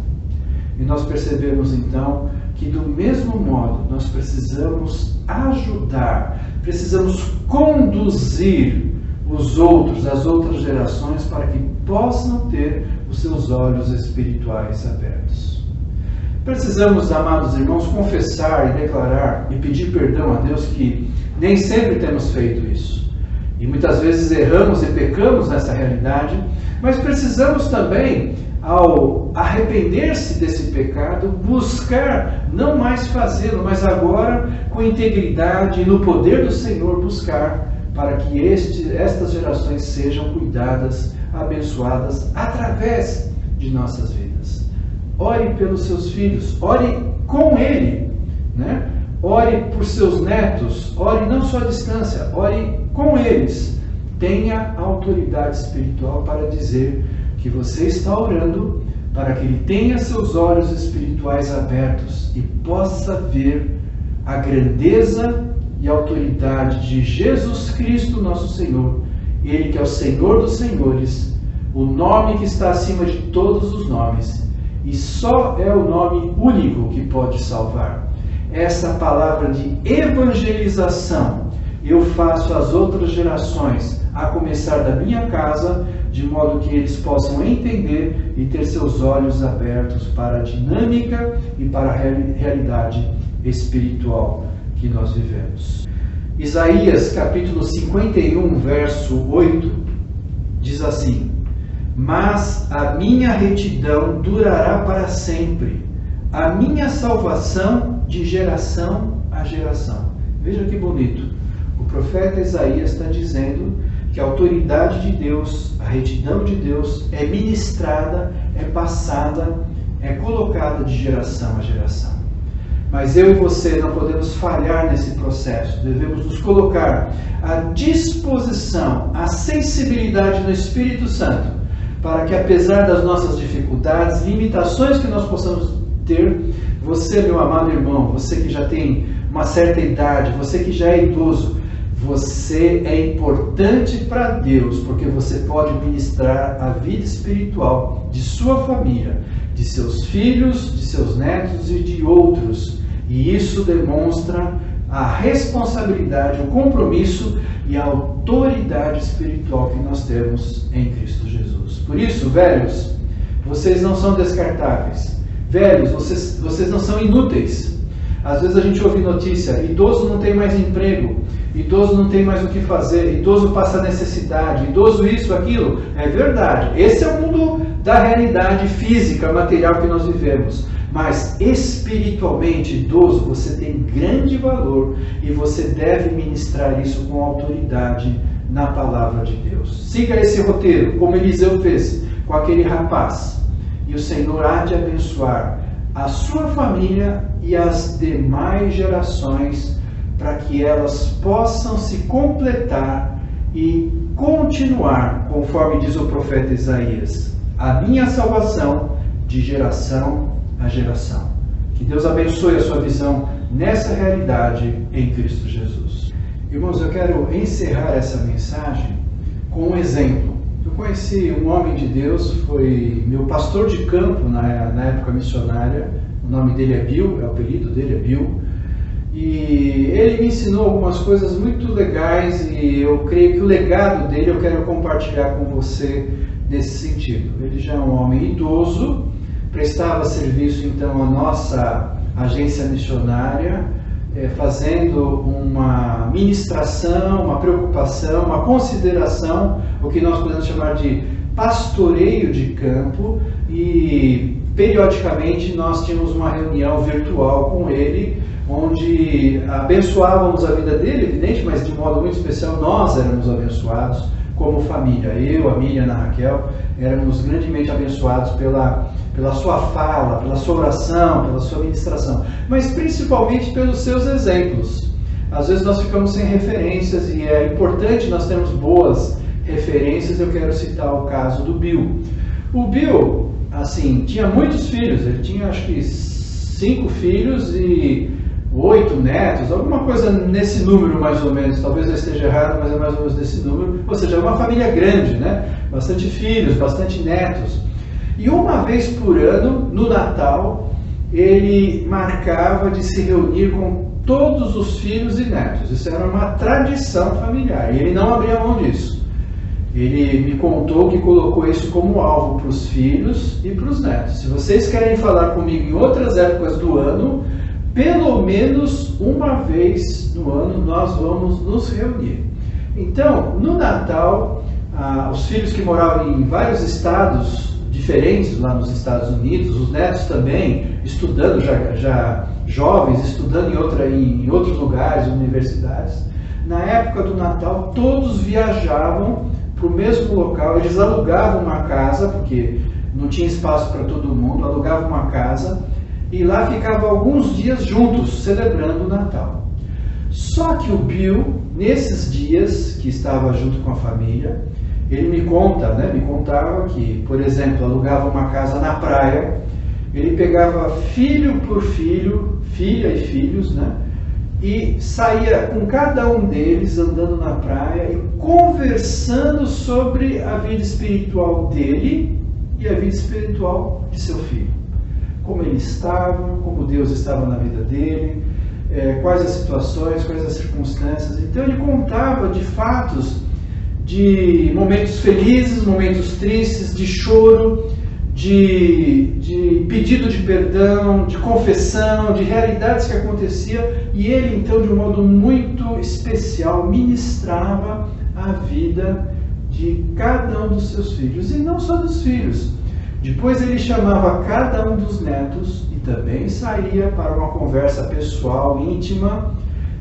E nós percebemos então que do mesmo modo nós precisamos ajudar, precisamos conduzir os outros, as outras gerações, para que possam ter os seus olhos espirituais abertos. Precisamos, amados irmãos, confessar e declarar e pedir perdão a Deus que nem sempre temos feito isso. E muitas vezes erramos e pecamos nessa realidade, mas precisamos também, ao arrepender-se desse pecado, buscar não mais fazê-lo, mas agora com integridade e no poder do Senhor buscar para que estas gerações sejam cuidadas, abençoadas através de nossas vidas. Ore pelos seus filhos, ore com ele, né? Ore por seus netos, ore não só à distância, ore com eles. Tenha autoridade espiritual para dizer que você está orando para que ele tenha seus olhos espirituais abertos e possa ver a grandeza e autoridade de Jesus Cristo, nosso Senhor. Ele que é o Senhor dos Senhores, o nome que está acima de todos os nomes, e só é o nome único que pode salvar. Essa palavra de evangelização eu faço às outras gerações, a começar da minha casa, de modo que eles possam entender e ter seus olhos abertos para a dinâmica e para a realidade espiritual que nós vivemos. Isaías capítulo 51, verso 8, diz assim: mas a minha retidão durará para sempre, a minha salvação de geração a geração. Veja que bonito. O profeta Isaías está dizendo que a autoridade de Deus, a retidão de Deus é ministrada, é passada, é colocada de geração a geração. Mas eu e você não podemos falhar nesse processo. Devemos nos colocar à disposição, à sensibilidade no Espírito Santo, para que apesar das nossas dificuldades, limitações que nós possamos ter, você, meu amado irmão, você que já tem uma certa idade, você que já é idoso, você é importante para Deus, porque você pode ministrar a vida espiritual de sua família, de seus filhos, de seus netos e de outros. E isso demonstra a responsabilidade, o compromisso e a autoridade espiritual que nós temos em Cristo Jesus. Por isso, velhos, vocês não são descartáveis. Velhos, vocês não são inúteis. Às vezes a gente ouve notícia: idoso não tem mais emprego, idoso não tem mais o que fazer, idoso passa necessidade, idoso isso, aquilo. É verdade, esse é o mundo da realidade física, material que nós vivemos. Mas espiritualmente, idoso, você tem grande valor e você deve ministrar isso com autoridade na palavra de Deus. Siga esse roteiro, como Eliseu fez com aquele rapaz, e o Senhor há de abençoar a sua família e as demais gerações, para que elas possam se completar e continuar, conforme diz o profeta Isaías, a minha salvação de geração a geração. Que Deus abençoe a sua visão nessa realidade em Cristo Jesus. Irmãos, eu quero encerrar essa mensagem com um exemplo. Eu conheci um homem de Deus, foi meu pastor de campo na época missionária. O nome dele é Bill, o apelido dele é Bill. E ele me ensinou algumas coisas muito legais e eu creio que o legado dele eu quero compartilhar com você nesse sentido. Ele já é um homem idoso, prestava serviço então à nossa agência missionária, fazendo uma ministração, uma preocupação, uma consideração, o que nós podemos chamar de pastoreio de campo, e periodicamente nós tínhamos uma reunião virtual com ele, onde abençoávamos a vida dele, evidente, mas de modo muito especial nós éramos abençoados como família. Eu, a Miriam e a Raquel éramos grandemente abençoados pela sua fala, pela sua oração, pela sua ministração, mas principalmente pelos seus exemplos. Às vezes nós ficamos sem referências e é importante nós termos boas referências. Eu quero citar o caso do Bill. O Bill, assim, tinha muitos filhos, ele tinha acho que 5 filhos e 8 netos, alguma coisa nesse número mais ou menos, talvez eu esteja errado, mas é mais ou menos desse número, ou seja, é uma família grande, né? Bastante filhos, bastante netos. E uma vez por ano, no Natal, ele marcava de se reunir com todos os filhos e netos. Isso era uma tradição familiar, e ele não abria mão disso. Ele me contou que colocou isso como alvo para os filhos e para os netos. Se vocês querem falar comigo em outras épocas do ano, pelo menos uma vez no ano nós vamos nos reunir. Então, no Natal, os filhos que moravam em vários estados diferentes lá nos Estados Unidos, os netos também, estudando, já jovens, estudando em outros lugares, universidades, na época do Natal, todos viajavam para o mesmo local. Eles alugavam uma casa, porque não tinha espaço para todo mundo, alugavam uma casa, e lá ficavam alguns dias juntos, celebrando o Natal. Só que o Bill, nesses dias que estava junto com a família, ele me contava que, por exemplo, alugava uma casa na praia, ele pegava filho por filho, filha e filhos, né? E saía com cada um deles andando na praia e conversando sobre a vida espiritual dele e a vida espiritual de seu filho. Como ele estava, como Deus estava na vida dele, quais as situações, quais as circunstâncias. Então ele contava de fatos, de momentos felizes, momentos tristes, de choro, de pedido de perdão, de confissão, de realidades que aconteciam, e ele então, de um modo muito especial, ministrava a vida de cada um dos seus filhos, e não só dos filhos. Depois ele chamava cada um dos netos e também saía para uma conversa pessoal, íntima,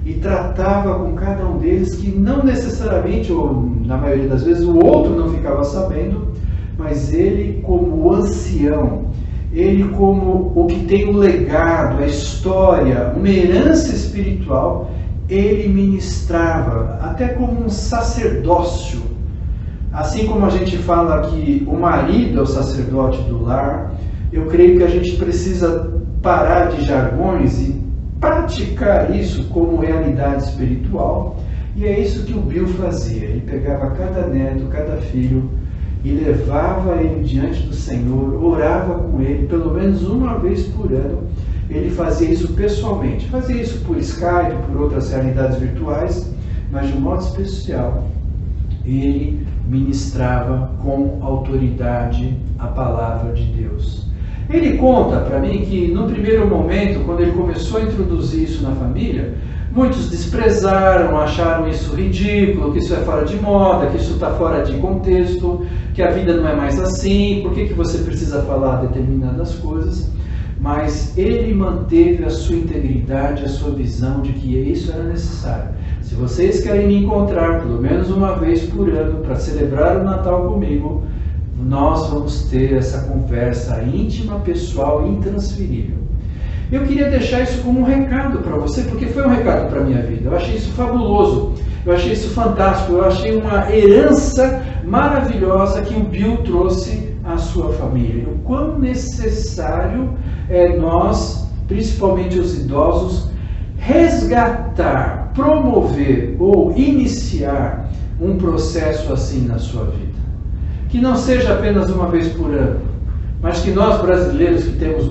e tratava com cada um deles, que não necessariamente, ou na maioria das vezes, o outro não ficava sabendo, mas ele como o ancião, ele como o que tem o legado, a história, uma herança espiritual, ele ministrava até como um sacerdócio. Assim como a gente fala que o marido é o sacerdote do lar, eu creio que a gente precisa parar de jargões e praticar isso como realidade espiritual. E é isso que o Bill fazia. Ele pegava cada neto, cada filho e levava ele diante do Senhor, orava com ele pelo menos uma vez por ano. Ele fazia isso pessoalmente, fazia isso por Skype, por outras realidades virtuais, mas de um modo especial ele ministrava com autoridade a palavra de Deus. Ele conta para mim que no primeiro momento, quando ele começou a introduzir isso na família, muitos desprezaram, acharam isso ridículo, que isso é fora de moda, que isso está fora de contexto, que a vida não é mais assim, por que você precisa falar determinadas coisas? Mas ele manteve a sua integridade, a sua visão de que isso era necessário. Se vocês querem me encontrar pelo menos uma vez por ano para celebrar o Natal comigo, nós vamos ter essa conversa íntima, pessoal, intransferível. Eu queria deixar isso como um recado para você, porque foi um recado para a minha vida. Eu achei isso fabuloso, eu achei isso fantástico, eu achei uma herança maravilhosa que o Bill trouxe à sua família. O quão necessário é nós, principalmente os idosos, resgatar, promover ou iniciar um processo assim na sua vida. Que não seja apenas uma vez por ano, mas que nós brasileiros que temos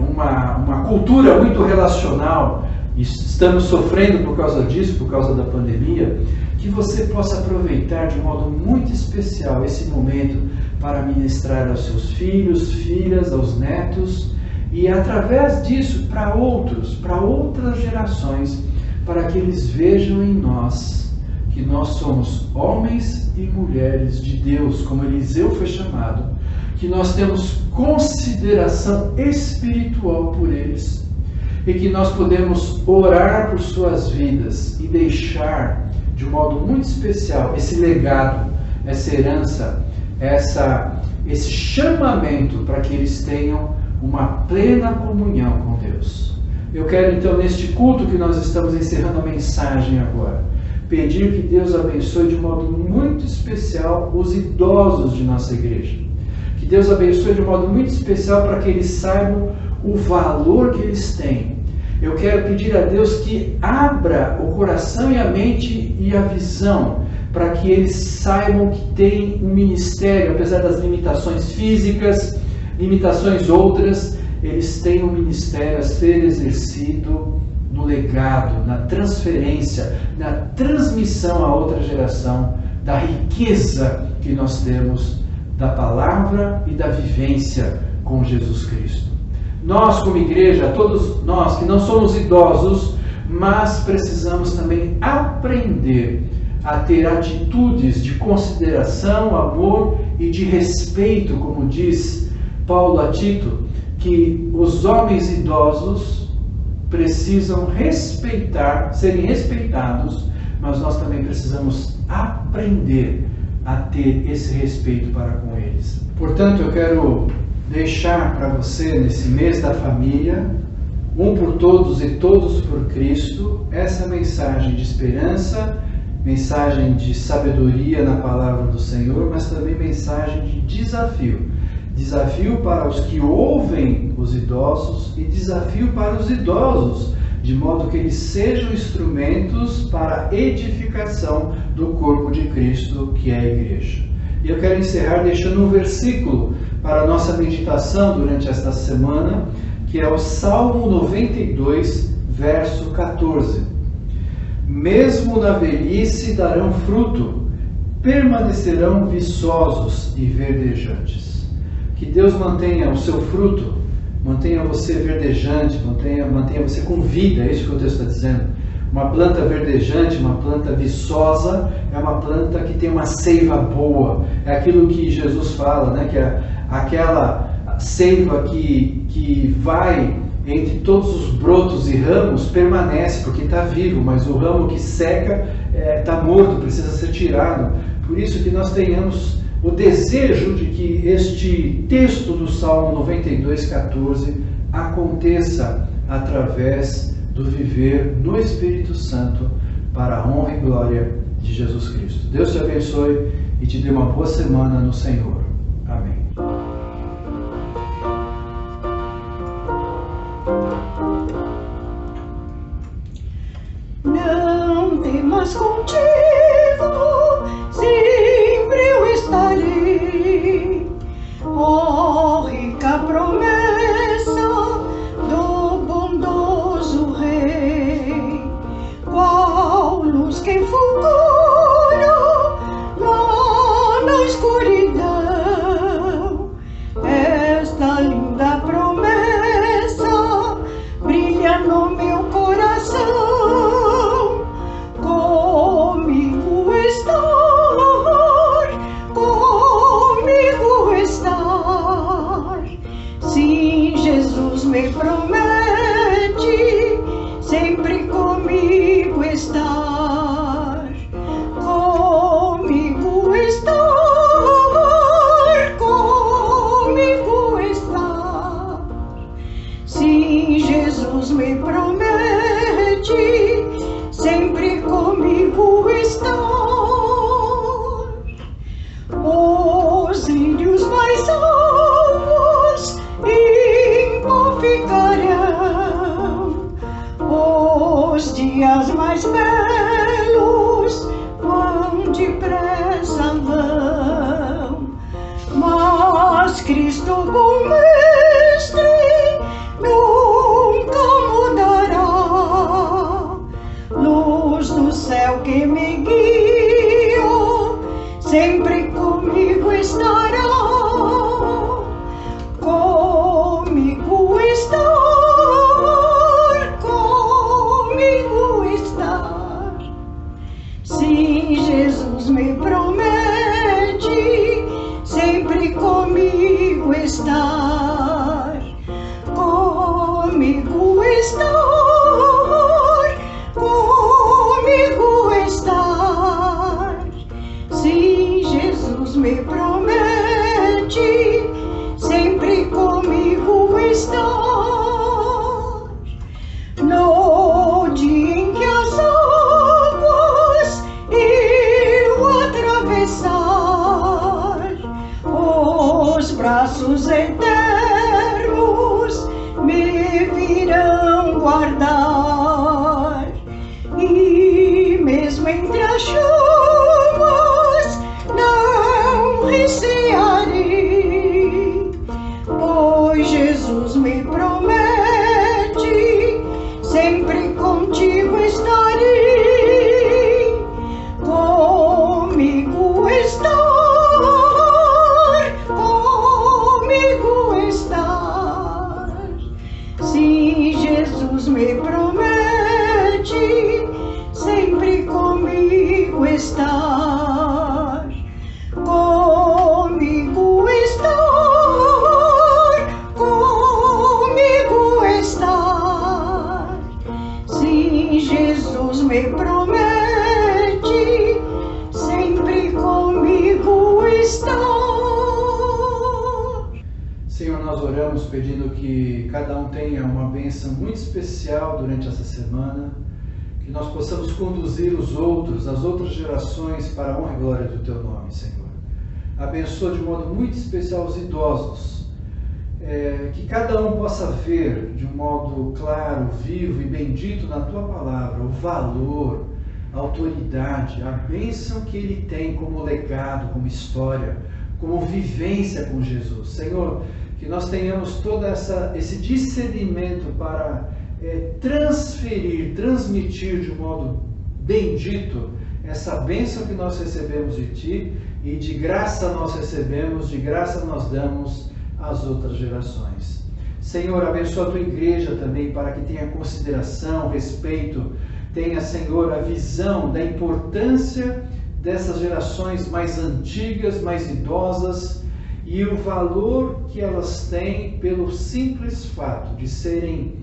uma cultura muito relacional, e estamos sofrendo por causa disso, por causa da pandemia, que você possa aproveitar de um modo muito especial esse momento para ministrar aos seus filhos, filhas, aos netos, e através disso para outros, para outras gerações, para que eles vejam em nós que nós somos homens e mulheres de Deus, como Eliseu foi chamado, que nós temos consideração espiritual por eles e que nós podemos orar por suas vidas e deixar de um modo muito especial esse legado, essa herança, esse chamamento para que eles tenham uma plena comunhão com Deus. Eu quero então, neste culto que nós estamos encerrando a mensagem agora, pedir que Deus abençoe de um modo muito especial os idosos de nossa igreja. Que Deus abençoe de um modo muito especial para que eles saibam o valor que eles têm. Eu quero pedir a Deus que abra o coração e a mente e a visão para que eles saibam que tem um ministério, apesar das limitações físicas, limitações outras, eles têm um ministério a ser exercido no legado, na transferência, na transmissão a outra geração da riqueza que nós temos da palavra e da vivência com Jesus Cristo. Nós, como igreja, todos nós que não somos idosos, mas precisamos também aprender a ter atitudes de consideração, amor e de respeito, como diz Paulo a Tito, que os homens idosos precisam serem respeitados, mas nós também precisamos aprender a ter esse respeito para com eles. Portanto, eu quero deixar para você, nesse mês da família, um por todos e todos por Cristo, essa mensagem de esperança, mensagem de sabedoria na palavra do Senhor, mas também mensagem de desafio. Desafio para os que ouvem os idosos e desafio para os idosos, de modo que eles sejam instrumentos para a edificação do corpo de Cristo, que é a igreja. E eu quero encerrar deixando um versículo para a nossa meditação durante esta semana, que é o Salmo 92, verso 14. Mesmo na velhice darão fruto, permanecerão viçosos e verdejantes. Que Deus mantenha o seu fruto, mantenha você verdejante, mantenha você com vida, é isso que o texto está dizendo. Uma planta verdejante, uma planta viçosa, é uma planta que tem uma seiva boa. É aquilo que Jesus fala, né? Que é aquela seiva que vai entre todos os brotos e ramos, permanece, porque está vivo, mas o ramo que seca está morto, precisa ser tirado. Por isso que nós tenhamos o desejo de que este texto do Salmo 92, 14 aconteça através do viver no Espírito Santo para a honra e glória de Jesus Cristo. Deus te abençoe e te dê uma boa semana no Senhor. Amém. Não temas, contigo sempre eu estarei. Oh, rica promessa do bondoso Rei, qual luz que fulgura lá na escuridão. Esta linda promessa brilha no meu coração. Comigo estar. Sim, Jesus me promete sempre comigo estar. Comigo estar. Sim, Jesus me promete sempre comigo estar. Os lírios mais alvos em pó ficarão, os dias mais belos vão depressa vão, mas Cristo bom mestre nunca mudará. Luz do céu que me guia estar, comigo estar. Sim, Jesus me promete sempre comigo estar. No dia em que as águas eu atravessar, os braços eternos me virão guardar. E mesmo entre as chumas não recearei, pois Jesus me promete sempre contigo estarei. Comigo estar, comigo estar. Sim, Jesus me promete sempre comigo estar. Comigo estar, comigo estar. Sim, Jesus me promete sempre comigo estar. Senhor, nós oramos pedindo que cada um tenha uma bênção muito especial durante essa semana, que nós possamos conduzir os outros, as outras gerações, para a honra e glória do Teu nome, Senhor. Abençoa de modo muito especial os idosos, que cada um possa ver de um modo claro, vivo e bendito na Tua palavra o valor, a autoridade, a bênção que ele tem como legado, como história, como vivência com Jesus. Senhor, que nós tenhamos todo esse discernimento para transferir, transmitir de um modo bendito essa bênção que nós recebemos de Ti, e de graça nós recebemos, de graça nós damos às outras gerações. Senhor, abençoa a Tua igreja também, para que tenha consideração, respeito, tenha, Senhor, a visão da importância dessas gerações mais antigas, mais idosas, e o valor que elas têm pelo simples fato de serem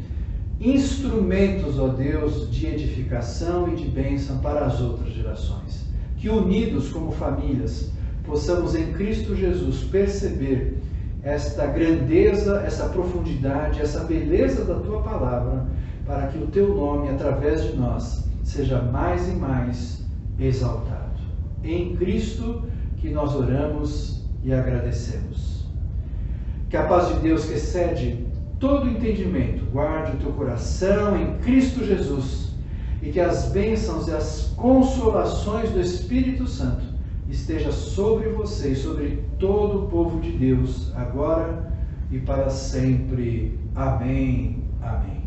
instrumentos, ó Deus, de edificação e de bênção para as outras gerações. Que unidos como famílias possamos em Cristo Jesus perceber esta grandeza, essa profundidade, essa beleza da Tua palavra, para que o Teu nome, através de nós, seja mais e mais exaltado. Em Cristo que nós oramos e agradecemos. Que a paz de Deus, que excede todo entendimento, guarde o teu coração em Cristo Jesus, e que as bênçãos e as consolações do Espírito Santo esteja sobre você e sobre todo o povo de Deus, agora e para sempre. Amém. Amém.